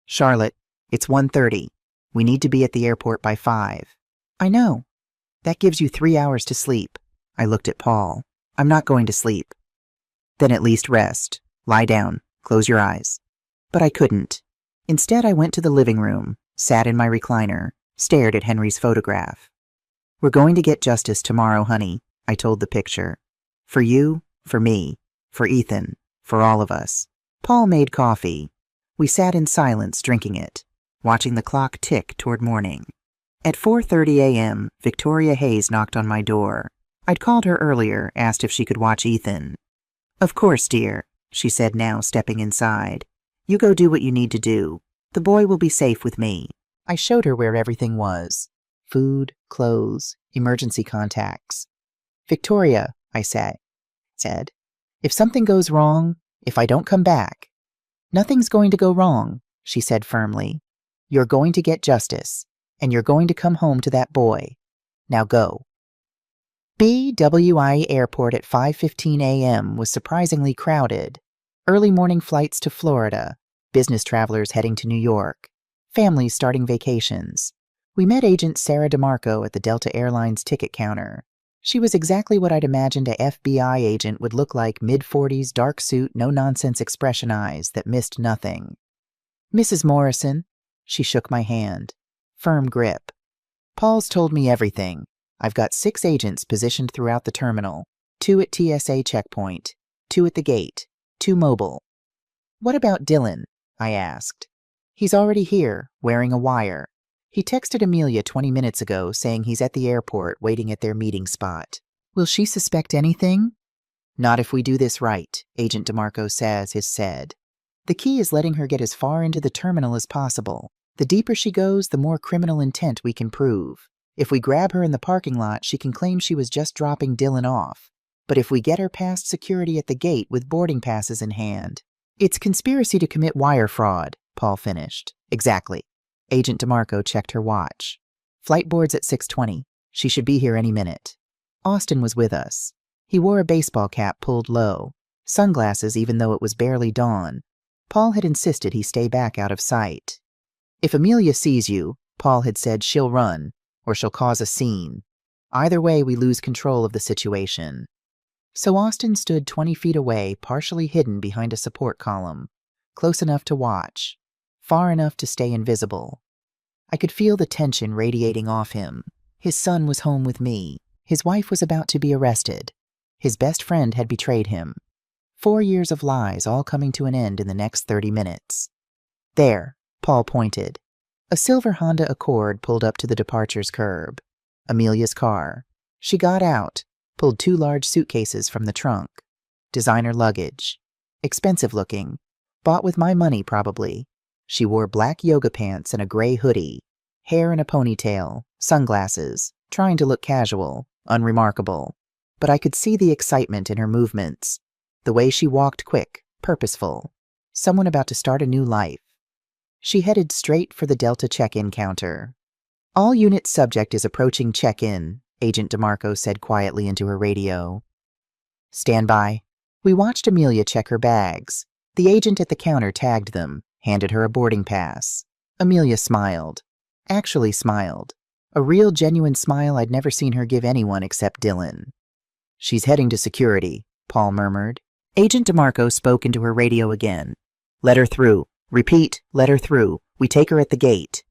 "Charlotte, it's 1:30. We need to be at the airport by 5. "I know. That gives you 3 hours to sleep." I looked at Paul. "I'm not going to sleep." "Then at least rest. Lie down. Close your eyes." But I couldn't. Instead, I went to the living room, sat in my recliner, stared at Henry's photograph. "We're going to get justice tomorrow, honey," I told the picture. "For you, for me, for Ethan, for all of us." Paul made coffee. We sat in silence drinking it, watching the clock tick toward morning. At 4:30 a.m., Victoria Hayes knocked on my door. I'd called her earlier, asked if she could watch Ethan. "Of course, dear," she said now, stepping inside. "You go do what you need to do. The boy will be safe with me." I showed her where everything was. Food, clothes, emergency contacts. "Victoria," I said, "if something goes wrong, if I don't come back—" "Nothing's going to go wrong," she said firmly. "You're going to get justice, and you're going to come home to that boy. Now go." BWI Airport at 5:15 a.m. was surprisingly crowded. Early morning flights to Florida, business travelers heading to New York, families starting vacations. We met Agent Sarah DeMarco at the Delta Airlines ticket counter. She was exactly what I'd imagined a FBI agent would look like, mid-40s, dark suit, no-nonsense expression eyes that missed nothing. "Mrs. Morrison," she shook my hand. Firm grip. "Paul's told me everything. I've got 6 agents positioned throughout the terminal, 2 at TSA checkpoint, 2 at the gate, 2 mobile." "What about Dylan?" I asked. "He's already here, wearing a wire. He texted Amelia 20 minutes ago saying he's at the airport waiting at their meeting spot. Will she suspect anything?" "Not if we do this right," Agent DeMarco has said. "The key is letting her get as far into the terminal as possible. The deeper she goes, the more criminal intent we can prove. If we grab her in the parking lot, she can claim she was just dropping Dylan off. But if we get her past security at the gate with boarding passes in hand—" "It's conspiracy to commit wire fraud," Paul finished. "Exactly." Agent DeMarco checked her watch. "Flight board's at 6:20. She should be here any minute." Austin was with us. He wore a baseball cap pulled low, sunglasses even though it was barely dawn. Paul had insisted he stay back out of sight. "If Amelia sees you," Paul had said, "she'll run, or she'll cause a scene. Either way, we lose control of the situation." So Austin stood 20 feet away, partially hidden behind a support column, close enough to watch, far enough to stay invisible. I could feel the tension radiating off him. His son was home with me. His wife was about to be arrested. His best friend had betrayed him. 4 years of lies all coming to an end in the next 30 minutes. "There," Paul pointed. A silver Honda Accord pulled up to the departure's curb. Amelia's car. She got out, pulled 2 large suitcases from the trunk. Designer luggage. Expensive looking. Bought with my money, probably. She wore black yoga pants and a gray hoodie. Hair in a ponytail. Sunglasses. Trying to look casual. Unremarkable. But I could see the excitement in her movements. The way she walked, quick, purposeful. Someone about to start a new life. She headed straight for the Delta check-in counter. "All unit subject is approaching check-in," Agent DeMarco said quietly into her radio. "Stand by." We watched Amelia check her bags. The agent at the counter tagged them, handed her a boarding pass. Amelia smiled. Actually smiled. A real, genuine smile I'd never seen her give anyone except Dylan. "She's heading to security," Paul murmured. Agent DeMarco spoke into her radio again. "Let her through. Repeat, let her through. We take her at the gate."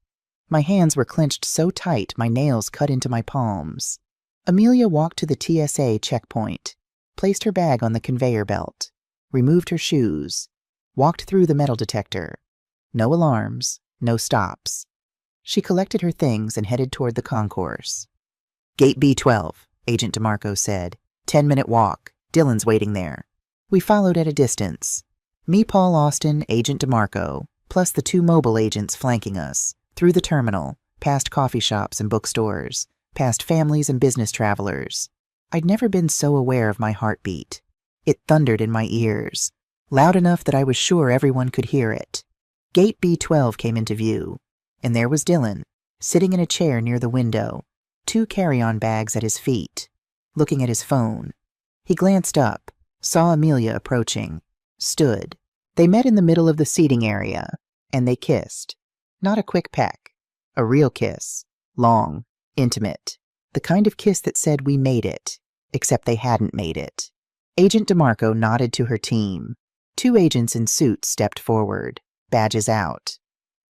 My hands were clenched so tight my nails cut into my palms. Amelia walked to the TSA checkpoint, placed her bag on the conveyor belt, removed her shoes, walked through the metal detector. No alarms, no stops. She collected her things and headed toward the concourse. "Gate B12, Agent DeMarco said. 10-minute walk. Dylan's waiting there." We followed at a distance. Me, Paul, Austin, Agent DeMarco, plus the 2 mobile agents flanking us, through the terminal, past coffee shops and bookstores, past families and business travelers. I'd never been so aware of my heartbeat. It thundered in my ears, loud enough that I was sure everyone could hear it. Gate B12 came into view, and there was Dylan, sitting in a chair near the window, 2 carry-on bags at his feet, looking at his phone. He glanced up, saw Amelia approaching, stood. They met in the middle of the seating area, and they kissed. Not a quick peck. A real kiss. Long, intimate. The kind of kiss that said we made it, except they hadn't made it. Agent DeMarco nodded to her team. 2 agents in suits stepped forward, badges out.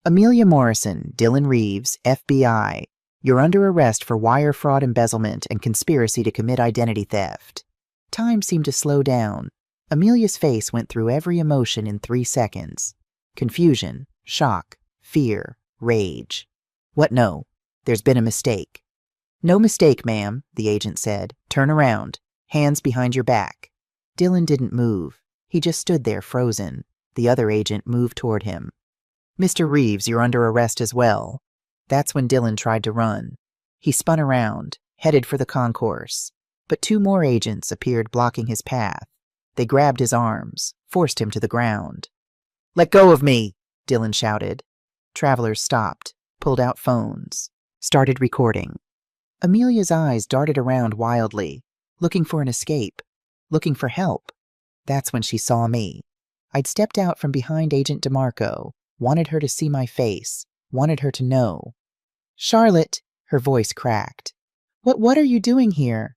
Amelia Morrison, Dylan Reeves, FBI. You're under arrest for wire fraud, embezzlement, and conspiracy to commit identity theft. Time seemed to slow down. Amelia's face went through every emotion in 3 seconds. Confusion, shock, fear, rage. What no? There's been a mistake. No mistake, ma'am, the agent said. Turn around. Hands behind your back. Dylan didn't move. He just stood there frozen. The other agent moved toward him. Mr. Reeves, you're under arrest as well. That's when Dylan tried to run. He spun around, headed for the concourse. But 2 more agents appeared blocking his path. They grabbed his arms, forced him to the ground. Let go of me, Dylan shouted. Travelers stopped, pulled out phones, started recording. Amelia's eyes darted around wildly, looking for an escape, looking for help. That's when she saw me. I'd stepped out from behind Agent DeMarco, wanted her to see my face, wanted her to know. Charlotte, her voice cracked. What are you doing here?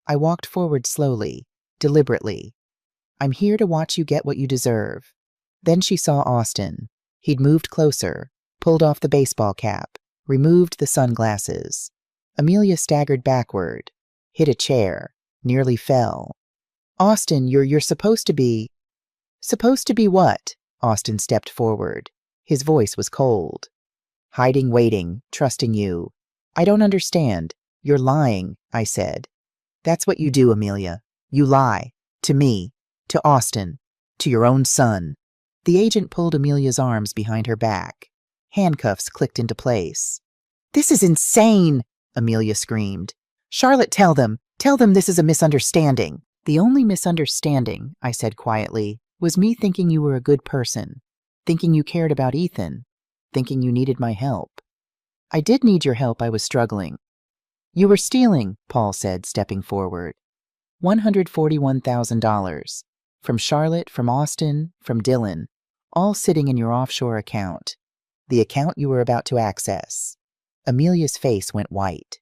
I walked forward slowly, deliberately. I'm here to watch you get what you deserve. Then she saw Austin. He'd moved closer, pulled off the baseball cap, removed the sunglasses. Amelia staggered backward, hit a chair, nearly fell. Austin, you're supposed to be... Supposed to be what? Austin stepped forward. His voice was cold. Hiding, waiting, trusting you. I don't understand. You're lying, I said. That's what you do, Amelia. You lie. To me. To Austin. To your own son. The agent pulled Amelia's arms behind her back. Handcuffs clicked into place. This is insane, Amelia screamed. Charlotte, tell them this is a misunderstanding. The only misunderstanding, I said quietly, was me thinking you were a good person, thinking you cared about Ethan, thinking you needed my help. I did need your help. I was struggling. You were stealing, Paul said, stepping forward. $141,000. From Charlotte, from Austin, from Dylan, all sitting in your offshore account. The account you were about to access. Amelia's face went white.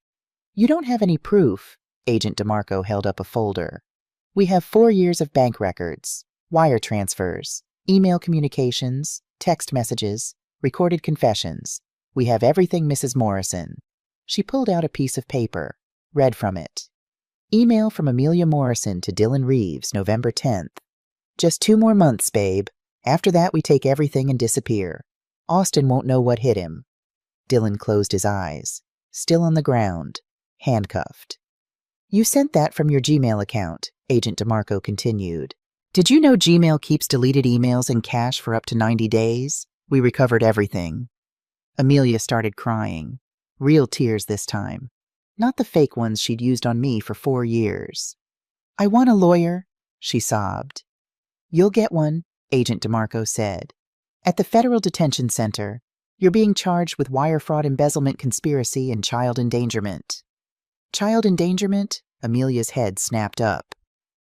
You don't have any proof. Agent DeMarco held up a folder. We have 4 years of bank records, wire transfers, email communications, text messages, recorded confessions. We have everything, Mrs. Morrison. She pulled out a piece of paper, read from it. Email from Amelia Morrison to Dylan Reeves, November 10th. Just 2 more months, babe. After that, we take everything and disappear. Austin won't know what hit him. Dylan closed his eyes, still on the ground, handcuffed. You sent that from your Gmail account, Agent DeMarco continued. Did you know Gmail keeps deleted emails in cache for up to 90 days? We recovered everything. Amelia started crying. Real tears this time. Not the fake ones she'd used on me for 4 years. I want a lawyer, she sobbed. You'll get one, Agent DeMarco said. At the Federal Detention Center, you're being charged with wire fraud, embezzlement, conspiracy, and child endangerment. Child endangerment? Amelia's head snapped up.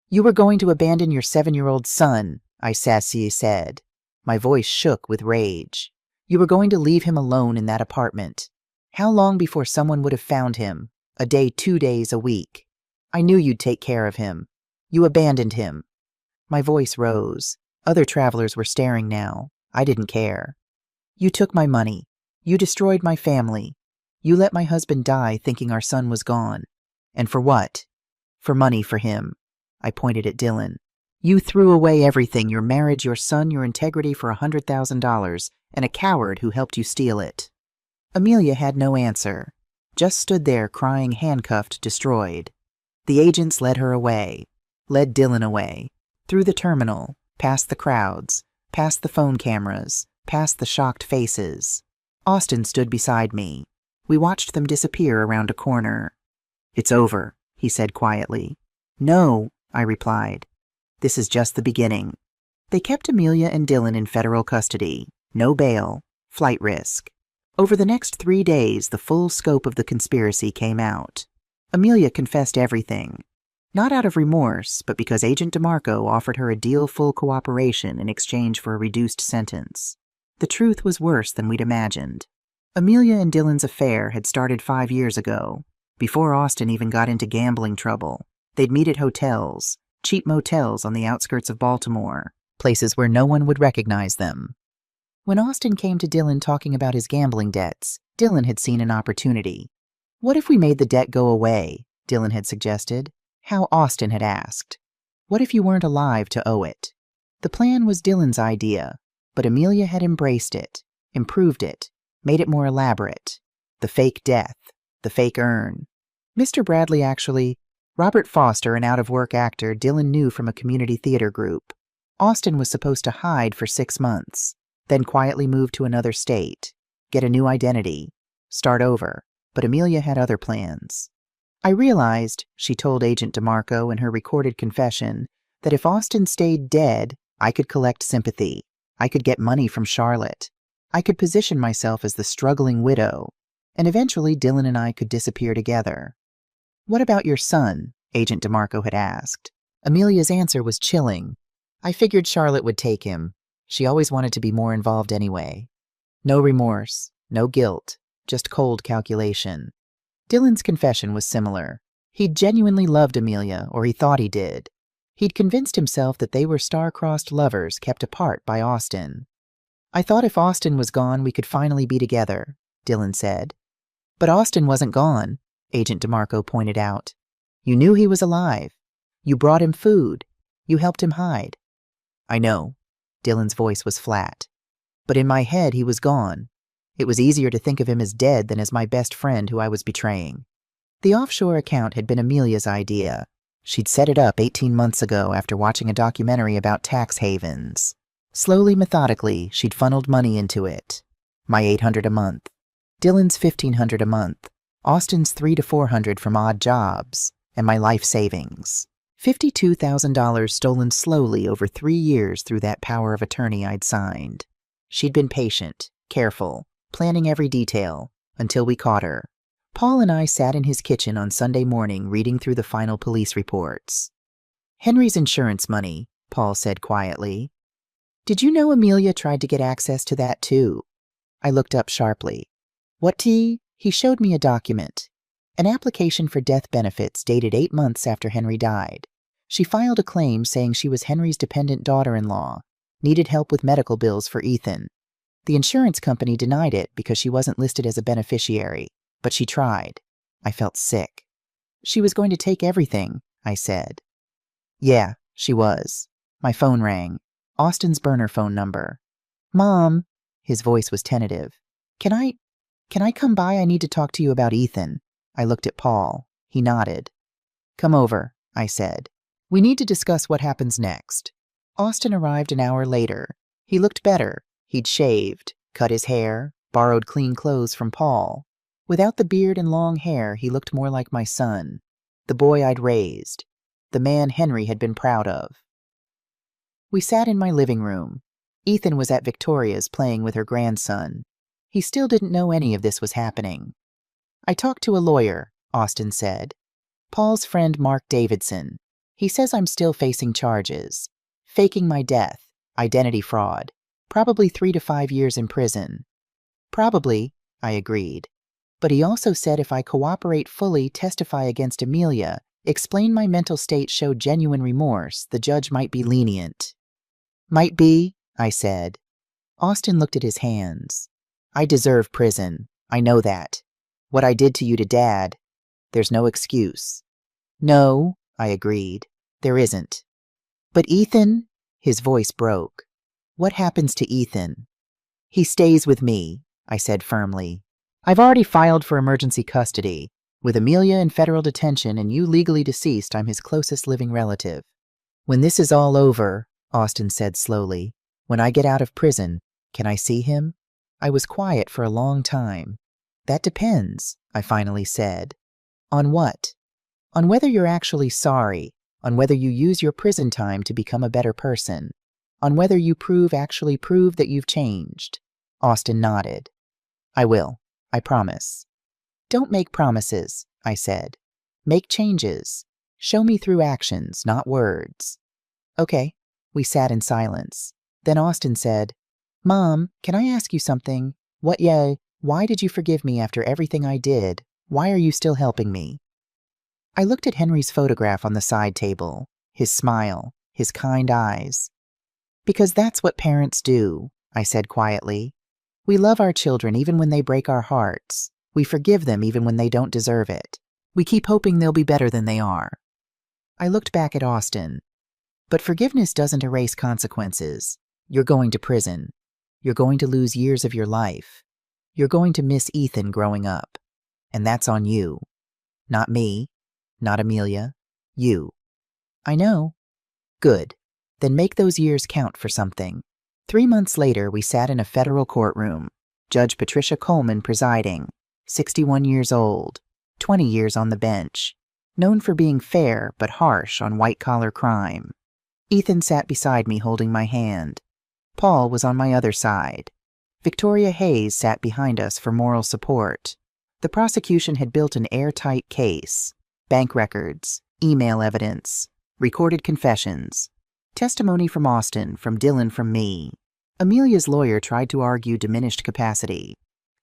You were going to abandon your 7-year-old son, I sassy said. My voice shook with rage. You were going to leave him alone in that apartment. How long before someone would have found him? A day, 2 days, a week. I knew you'd take care of him. You abandoned him. My voice rose. Other travelers were staring now. I didn't care. You took my money. You destroyed my family. You let my husband die thinking our son was gone. And for what? For money for him. I pointed at Dylan. You threw away everything, your marriage, your son, your integrity for $100,000, and a coward who helped you steal it. Amelia had no answer. Just stood there crying, handcuffed, destroyed. The agents led her away. Led Dylan away. Through the terminal, past the crowds, past the phone cameras, past the shocked faces. Austin stood beside me. We watched them disappear around a corner. It's over, he said quietly. No, I replied. This is just the beginning. They kept Amelia and Dylan in federal custody. No bail, flight risk. Over the next 3 days, the full scope of the conspiracy came out. Amelia confessed everything. Not out of remorse, but because Agent DeMarco offered her a deal full cooperation in exchange for a reduced sentence. The truth was worse than we'd imagined. Amelia and Dylan's affair had started 5 years ago, before Austin even got into gambling trouble. They'd meet at hotels, cheap motels on the outskirts of Baltimore, places where no one would recognize them. When Austin came to Dylan talking about his gambling debts, Dylan had seen an opportunity. What if we made the debt go away? Dylan had suggested. How Austin had asked. What if you weren't alive to owe it? The plan was Dylan's idea, but Amelia had embraced it, improved it, made it more elaborate. The fake death, the fake urn. Mr. Bradley actually, Robert Foster, an out-of-work actor Dylan knew from a community theater group. Austin was supposed to hide for 6 months, then quietly move to another state, get a new identity, start over, but Amelia had other plans. I realized, she told Agent DeMarco in her recorded confession, that if Austin stayed dead, I could collect sympathy. I could get money from Charlotte. I could position myself as the struggling widow, and eventually Dylan and I could disappear together. What about your son? Agent DeMarco had asked. Amelia's answer was chilling. I figured Charlotte would take him. She always wanted to be more involved anyway. No remorse, no guilt, just cold calculation. Dylan's confession was similar. He'd genuinely loved Amelia, or he thought he did. He'd convinced himself that they were star-crossed lovers kept apart by Austin. I thought if Austin was gone, we could finally be together, Dylan said. But Austin wasn't gone, Agent DeMarco pointed out. You knew he was alive. You brought him food. You helped him hide. I know. Dylan's voice was flat. But in my head, he was gone. It was easier to think of him as dead than as my best friend who I was betraying. The offshore account had been Amelia's idea. She'd set it up 18 months ago after watching a documentary about tax havens. Slowly, methodically, she'd funneled money into it. My $800 a month. Dylan's $1,500 a month. Austin's $300 to $400 from odd jobs. And my life savings. $52,000 stolen slowly over 3 years through that power of attorney I'd signed. She'd been patient, careful, planning every detail, until we caught her. Paul and I sat in his kitchen on Sunday morning reading through the final police reports. Henry's insurance money, Paul said quietly. Did you know Amelia tried to get access to that too? I looked up sharply. What T? He showed me a document. An application for death benefits dated 8 months after Henry died. She filed a claim saying she was Henry's dependent daughter-in-law, needed help with medical bills for Ethan. The insurance company denied it because she wasn't listed as a beneficiary, but she tried. I felt sick. She was going to take everything, I said. Yeah, she was. My phone rang. Austin's burner phone number. Mom, his voice was tentative. Can I come by? I need to talk to you about Ethan. I looked at Paul. He nodded. Come over, I said. We need to discuss what happens next. Austin arrived an hour later. He looked better. He'd shaved, cut his hair, borrowed clean clothes from Paul. Without the beard and long hair, he looked more like my son, the boy I'd raised, the man Henry had been proud of. We sat in my living room. Ethan was at Victoria's playing with her grandson. He still didn't know any of this was happening. I talked to a lawyer, Austin said. Paul's friend Mark Davidson. He says I'm still facing charges. Faking my death, identity fraud. Probably 3 to 5 years in prison. Probably, I agreed. But he also said if I cooperate fully, testify against Amelia, explain my mental state showed genuine remorse, the judge might be lenient. Might be, I said. Austin looked at his hands. I deserve prison. I know that. What I did to you to Dad, there's no excuse. No, I agreed. There isn't. But Ethan, his voice broke. What happens to Ethan? He stays with me, I said firmly. I've already filed for emergency custody. With Amelia in federal detention and you legally deceased, I'm his closest living relative. When this is all over, Austin said slowly, when I get out of prison, can I see him? I was quiet for a long time. That depends, I finally said. On what? On whether you're actually sorry, on whether you use your prison time to become a better person, on whether you actually prove that you've changed. Austin nodded. I will. I promise. Don't make promises, I said. Make changes. Show me through actions, not words. Okay. We sat in silence. Then Austin said, Mom, can I ask you something? Why did you forgive me after everything I did? Why are you still helping me? I looked at Henry's photograph on the side table, his smile, his kind eyes. Because that's what parents do, I said quietly. We love our children even when they break our hearts. We forgive them even when they don't deserve it. We keep hoping they'll be better than they are. I looked back at Austin. But forgiveness doesn't erase consequences. You're going to prison. You're going to lose years of your life. You're going to miss Ethan growing up. And that's on you. Not me. Not Amelia. You. I know. Good. Then make those years count for something. 3 months later, we sat in a federal courtroom. Judge Patricia Coleman presiding. 61 years old. 20 years on the bench. Known for being fair but harsh on white-collar crime. Ethan sat beside me holding my hand. Paul was on my other side. Victoria Hayes sat behind us for moral support. The prosecution had built an airtight case. Bank records, email evidence, recorded confessions, testimony from Austin, from Dylan, from me. Amelia's lawyer tried to argue diminished capacity,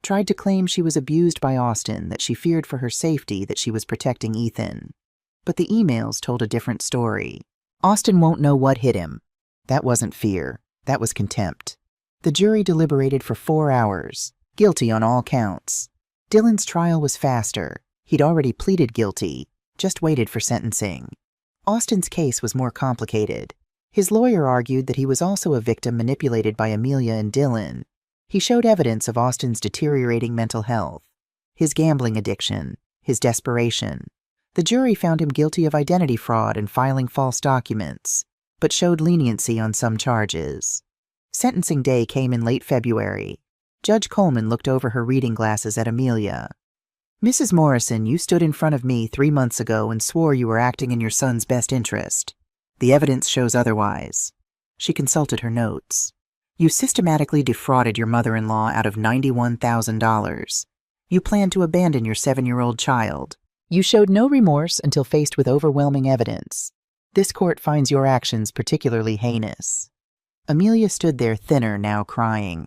tried to claim she was abused by Austin, that she feared for her safety, that she was protecting Ethan. But the emails told a different story. Austin won't know what hit him. That wasn't fear. That was contempt. The jury deliberated for 4 hours, guilty on all counts. Dylan's trial was faster. He'd already pleaded guilty, just waited for sentencing. Austin's case was more complicated. His lawyer argued that he was also a victim manipulated by Amelia and Dylan. He showed evidence of Austin's deteriorating mental health, his gambling addiction, his desperation. The jury found him guilty of identity fraud and filing false documents, but showed leniency on some charges. Sentencing day came in late February. Judge Coleman looked over her reading glasses at Amelia. Mrs. Morrison, you stood in front of me 3 months ago and swore you were acting in your son's best interest. The evidence shows otherwise. She consulted her notes. You systematically defrauded your mother-in-law out of $91,000. You planned to abandon your 7-year-old child. You showed no remorse until faced with overwhelming evidence. This court finds your actions particularly heinous. Amelia stood there thinner, now crying.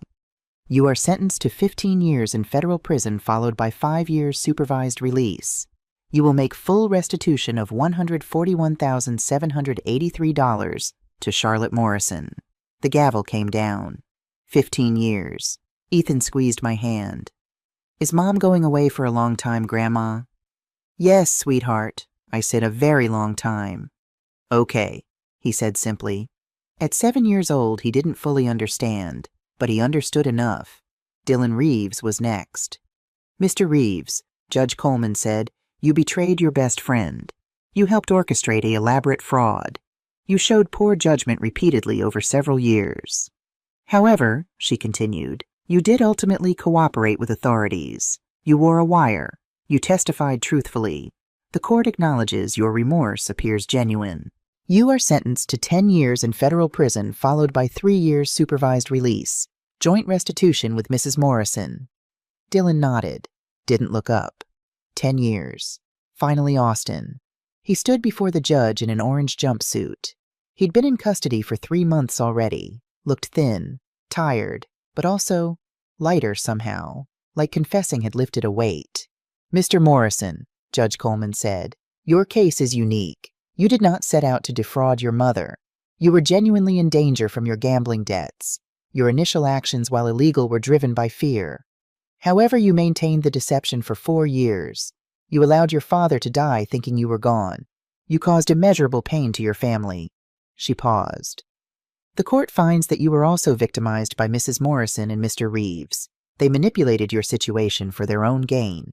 You are sentenced to 15 years in federal prison followed by 5 years supervised release. You will make full restitution of $141,783 to Charlotte Morrison. The gavel came down. 15 years. Ethan squeezed my hand. Is Mom going away for a long time, Grandma? Yes, sweetheart, I said, a very long time. Okay, he said simply. At 7 years old, he didn't fully understand, but he understood enough. Dylan Reeves was next. Mr. Reeves, Judge Coleman said, you betrayed your best friend. You helped orchestrate an elaborate fraud. You showed poor judgment repeatedly over several years. However, she continued, you did ultimately cooperate with authorities. You wore a wire. You testified truthfully. The court acknowledges your remorse appears genuine. You are sentenced to 10 years in federal prison followed by 3 years supervised release. Joint restitution with Mrs. Morrison. Dylan nodded, didn't look up. 10 years. Finally Austin. He stood before the judge in an orange jumpsuit. He'd been in custody for 3 months already, looked thin, tired, but also lighter somehow, like confessing had lifted a weight. Mr. Morrison, Judge Coleman said, your case is unique. You did not set out to defraud your mother. You were genuinely in danger from your gambling debts. Your initial actions, while illegal, were driven by fear. However, you maintained the deception for 4 years. You allowed your father to die thinking you were gone. You caused immeasurable pain to your family. She paused. The court finds that you were also victimized by Mrs. Morrison and Mr. Reeves. They manipulated your situation for their own gain.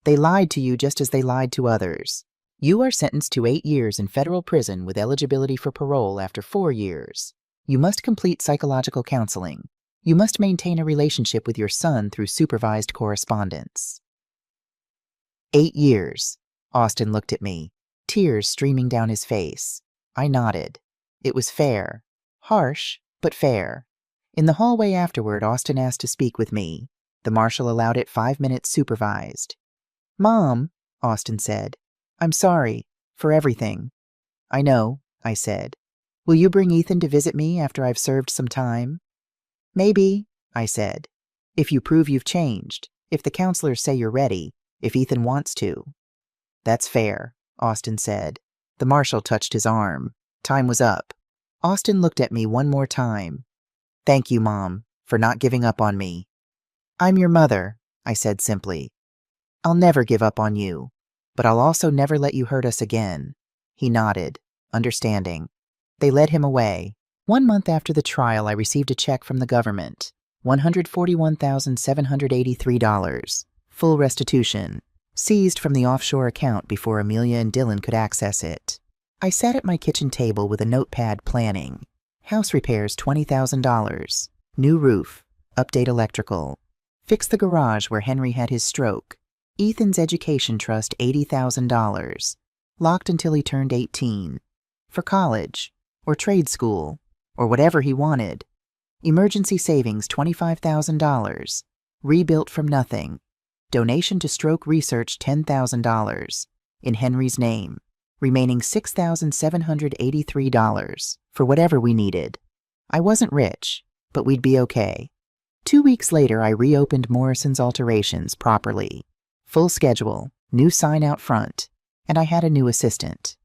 They lied to you just as they lied to others. You are sentenced to 8 years in federal prison with eligibility for parole after 4 years. You must complete psychological counseling. You must maintain a relationship with your son through supervised correspondence. 8 years. Austin looked at me, tears streaming down his face. I nodded. It was fair. Harsh, but fair. In the hallway afterward, Austin asked to speak with me. The marshal allowed it 5 minutes supervised. "Mom," Austin said, "I'm sorry for everything." "I know," I said. "Will you bring Ethan to visit me after I've served some time?" "Maybe," I said, "if you prove you've changed, if the counselors say you're ready, if Ethan wants to." "That's fair," Austin said. The marshal touched his arm. Time was up. Austin looked at me one more time. "Thank you, Mom, for not giving up on me." "I'm your mother," I said simply. "I'll never give up on you, but I'll also never let you hurt us again." He nodded, understanding. They led him away. 1 month after the trial, I received a check from the government. $141,783. Full restitution. Seized from the offshore account before Amelia and Dylan could access it. I sat at my kitchen table with a notepad planning. House repairs $20,000. New roof. Update electrical. Fix the garage where Henry had his stroke. Ethan's education trust $80,000. Locked until he turned 18. For college, or trade school, or whatever he wanted. Emergency savings $25,000. Rebuilt from nothing. Donation to stroke research $10,000. In Henry's name. Remaining $6,783 for whatever we needed. I wasn't rich, but we'd be okay. 2 weeks later, I reopened Morrison's Alterations properly. Full schedule, new sign out front, and I had a new assistant.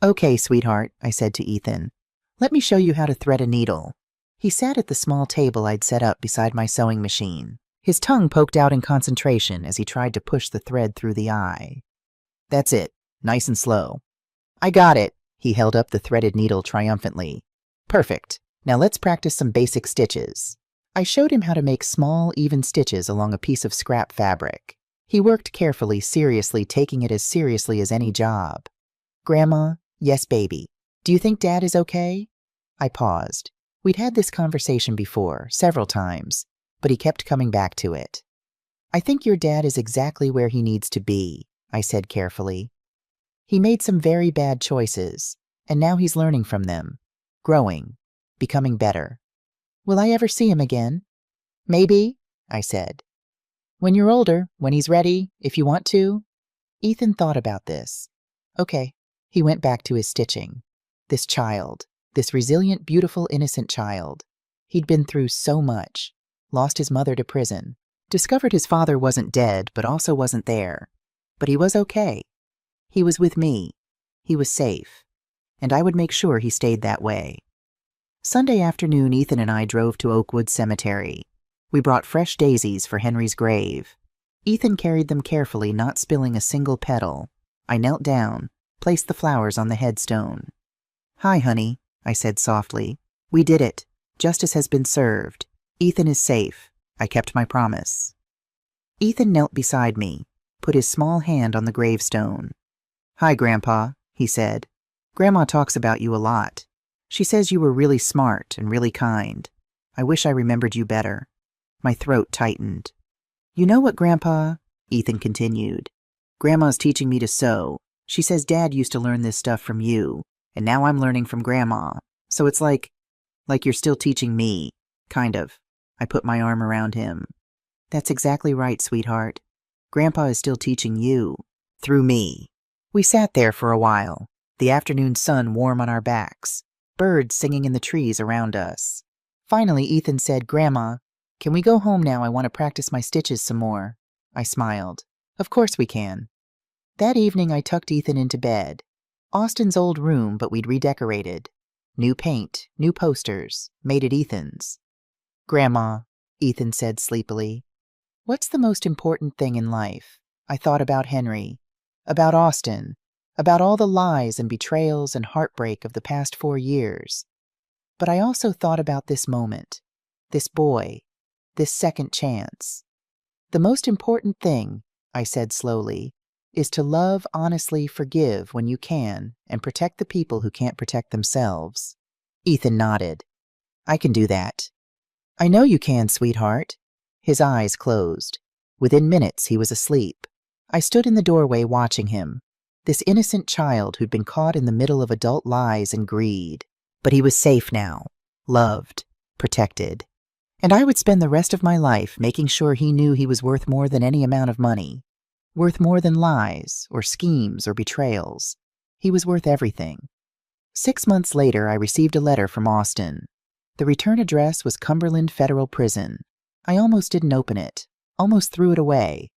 "Okay, sweetheart," I said to Ethan. "Let me show you how to thread a needle." He sat at the small table I'd set up beside my sewing machine. His tongue poked out in concentration as he tried to push the thread through the eye. "That's it, nice and slow." "I got it." He held up the threaded needle triumphantly. "Perfect. Now let's practice some basic stitches." I showed him how to make small, even stitches along a piece of scrap fabric. He worked carefully, seriously, taking it as seriously as any job. "Grandma, yes, baby. Do you think Dad is okay?" I paused. We'd had this conversation before, several times, but he kept coming back to it. "I think your dad is exactly where he needs to be," I said carefully. "He made some very bad choices, and now he's learning from them, growing, becoming better." "Will I ever see him again?" "Maybe," I said. "When you're older, when he's ready, if you want to." Ethan thought about this. "Okay." He went back to his stitching. This child, this resilient, beautiful, innocent child. He'd been through so much. Lost his mother to prison. Discovered his father wasn't dead, but also wasn't there. But he was okay. He was with me. He was safe. And I would make sure he stayed that way. Sunday afternoon, Ethan and I drove to Oakwood Cemetery. We brought fresh daisies for Henry's grave. Ethan carried them carefully, not spilling a single petal. I knelt down, placed the flowers on the headstone. "Hi, honey," I said softly. "We did it. Justice has been served. Ethan is safe. I kept my promise." Ethan knelt beside me, put his small hand on the gravestone. "Hi, Grandpa," he said. "Grandma talks about you a lot. She says you were really smart and really kind. I wish I remembered you better." My throat tightened. "You know what, Grandpa?" Ethan continued. "Grandma's teaching me to sew. She says Dad used to learn this stuff from you, and now I'm learning from Grandma. So it's like you're still teaching me, kind of." I put my arm around him. "That's exactly right, sweetheart. Grandpa is still teaching you, through me." We sat there for a while, the afternoon sun warm on our backs, birds singing in the trees around us. Finally, Ethan said, "Grandma, can we go home now? I want to practice my stitches some more." I smiled. "Of course we can." That evening, I tucked Ethan into bed. Austin's old room, but we'd redecorated. New paint, new posters, made it Ethan's. "Grandma," Ethan said sleepily, "what's the most important thing in life?" I thought about Henry, about Austin, about all the lies and betrayals and heartbreak of the past 4 years. But I also thought about this moment, this boy, this second chance. "The most important thing," I said slowly, "is to love, honestly, forgive when you can, and protect the people who can't protect themselves." Ethan nodded. "I can do that." "I know you can, sweetheart." His eyes closed. Within minutes, he was asleep. I stood in the doorway watching him, this innocent child who'd been caught in the middle of adult lies and greed. But he was safe now, loved, protected. And I would spend the rest of my life making sure he knew he was worth more than any amount of money, worth more than lies or schemes or betrayals. He was worth everything. 6 months later, I received a letter from Austin. The return address was Cumberland Federal Prison. I almost didn't open it, almost threw it away,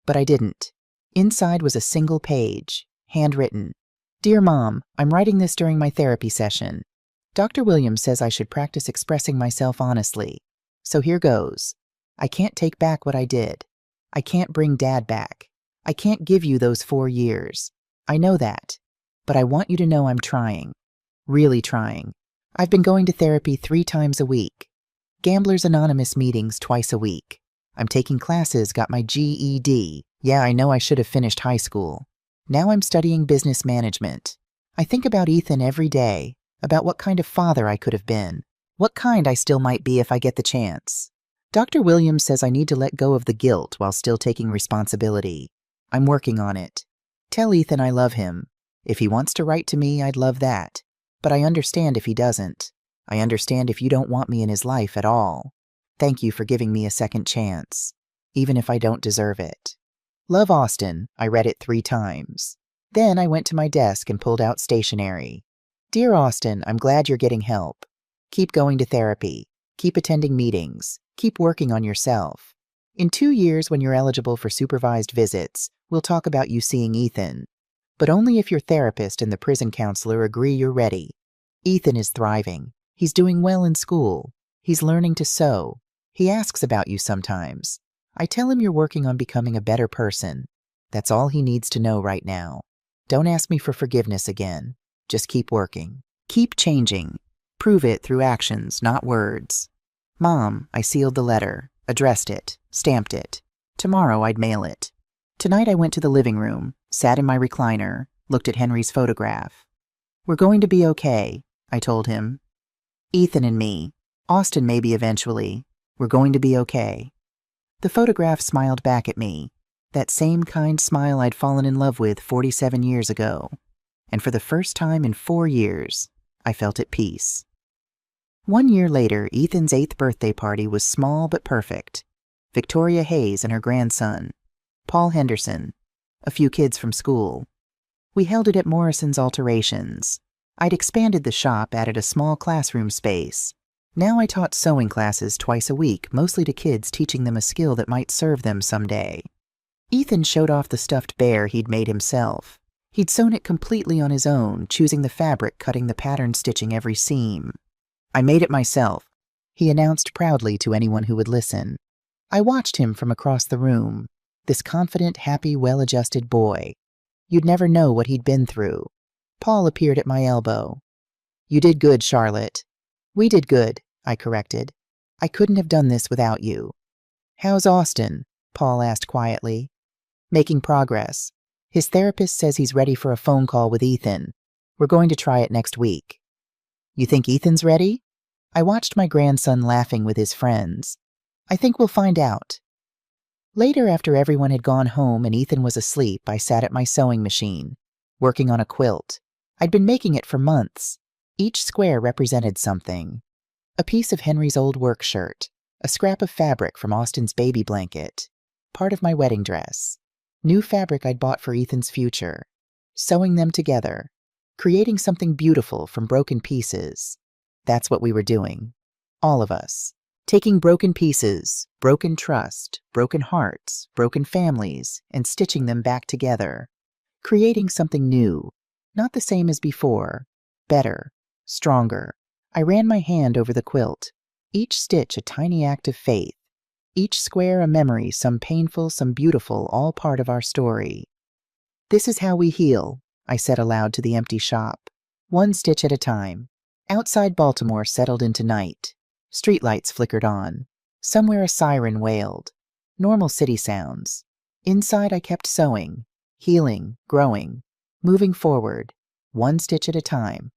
but I didn't. Inside was a single page, handwritten. Dear Mom, I'm writing this during my therapy session. Dr. Williams says I should practice expressing myself honestly. So here goes. I can't take back what I did. I can't bring Dad back. I can't give you those 4 years. I know that. But I want you to know I'm trying. Really trying. I've been going to therapy 3 times a week. Gamblers Anonymous meetings twice a week. I'm taking classes, got my GED. Yeah, I know I should have finished high school. Now I'm studying business management. I think about Ethan every day, about what kind of father I could have been, what kind I still might be if I get the chance. Dr. Williams says I need to let go of the guilt while still taking responsibility. I'm working on it. Tell Ethan I love him. If he wants to write to me, I'd love that. But I understand if he doesn't. I understand if you don't want me in his life at all. Thank you for giving me a second chance, even if I don't deserve it. Love, Austin. I read it 3 times. Then I went to my desk and pulled out stationery. Dear Austin, I'm glad you're getting help. Keep going to therapy. Keep attending meetings. Keep working on yourself. In 2 years, when you're eligible for supervised visits, we'll talk about you seeing Ethan. But only if your therapist and the prison counselor agree you're ready. Ethan is thriving. He's doing well in school. He's learning to sew. He asks about you sometimes. I tell him you're working on becoming a better person. That's all he needs to know right now. Don't ask me for forgiveness again. Just keep working. Keep changing. Prove it through actions, not words. Mom, I sealed the letter, addressed it, stamped it. Tomorrow I'd mail it. Tonight I went to the living room, sat in my recliner, looked at Henry's photograph. We're going to be okay, I told him. Ethan and me. Austin maybe eventually. We're going to be okay. The photograph smiled back at me, that same kind smile I'd fallen in love with 47 years ago. And for the first time in 4 years, I felt at peace. 1 year later, Ethan's 8th birthday party was small but perfect. Victoria Hayes and her grandson, Paul Henderson, a few kids from school. We held it at Morrison's Alterations. I'd expanded the shop, added a small classroom space. Now I taught sewing classes twice a week, mostly to kids, teaching them a skill that might serve them someday. Ethan showed off the stuffed bear he'd made himself. He'd sewn it completely on his own, choosing the fabric, cutting the pattern, stitching every seam. I made it myself, he announced proudly to anyone who would listen. I watched him from across the room, this confident, happy, well-adjusted boy. You'd never know what he'd been through. Paul appeared at my elbow. You did good, Charlotte. We did good, I corrected. I couldn't have done this without you. How's Austin? Paul asked quietly. Making progress. His therapist says he's ready for a phone call with Ethan. We're going to try it next week. You think Ethan's ready? I watched my grandson laughing with his friends. I think we'll find out. Later, after everyone had gone home and Ethan was asleep, I sat at my sewing machine, working on a quilt. I'd been making it for months. Each square represented something. A piece of Henry's old work shirt, a scrap of fabric from Austin's baby blanket, part of my wedding dress, new fabric I'd bought for Ethan's future, sewing them together, creating something beautiful from broken pieces. That's what we were doing. All of us. Taking broken pieces, broken trust, broken hearts, broken families, and stitching them back together. Creating something new, not the same as before, better, stronger. I ran my hand over the quilt, each stitch a tiny act of faith, each square a memory, some painful, some beautiful, all part of our story. This is how we heal, I said aloud to the empty shop, 1 stitch at a time. Outside Baltimore settled into night. Streetlights flickered on. Somewhere a siren wailed. Normal city sounds. Inside I kept sewing, healing, growing, moving forward, 1 stitch at a time.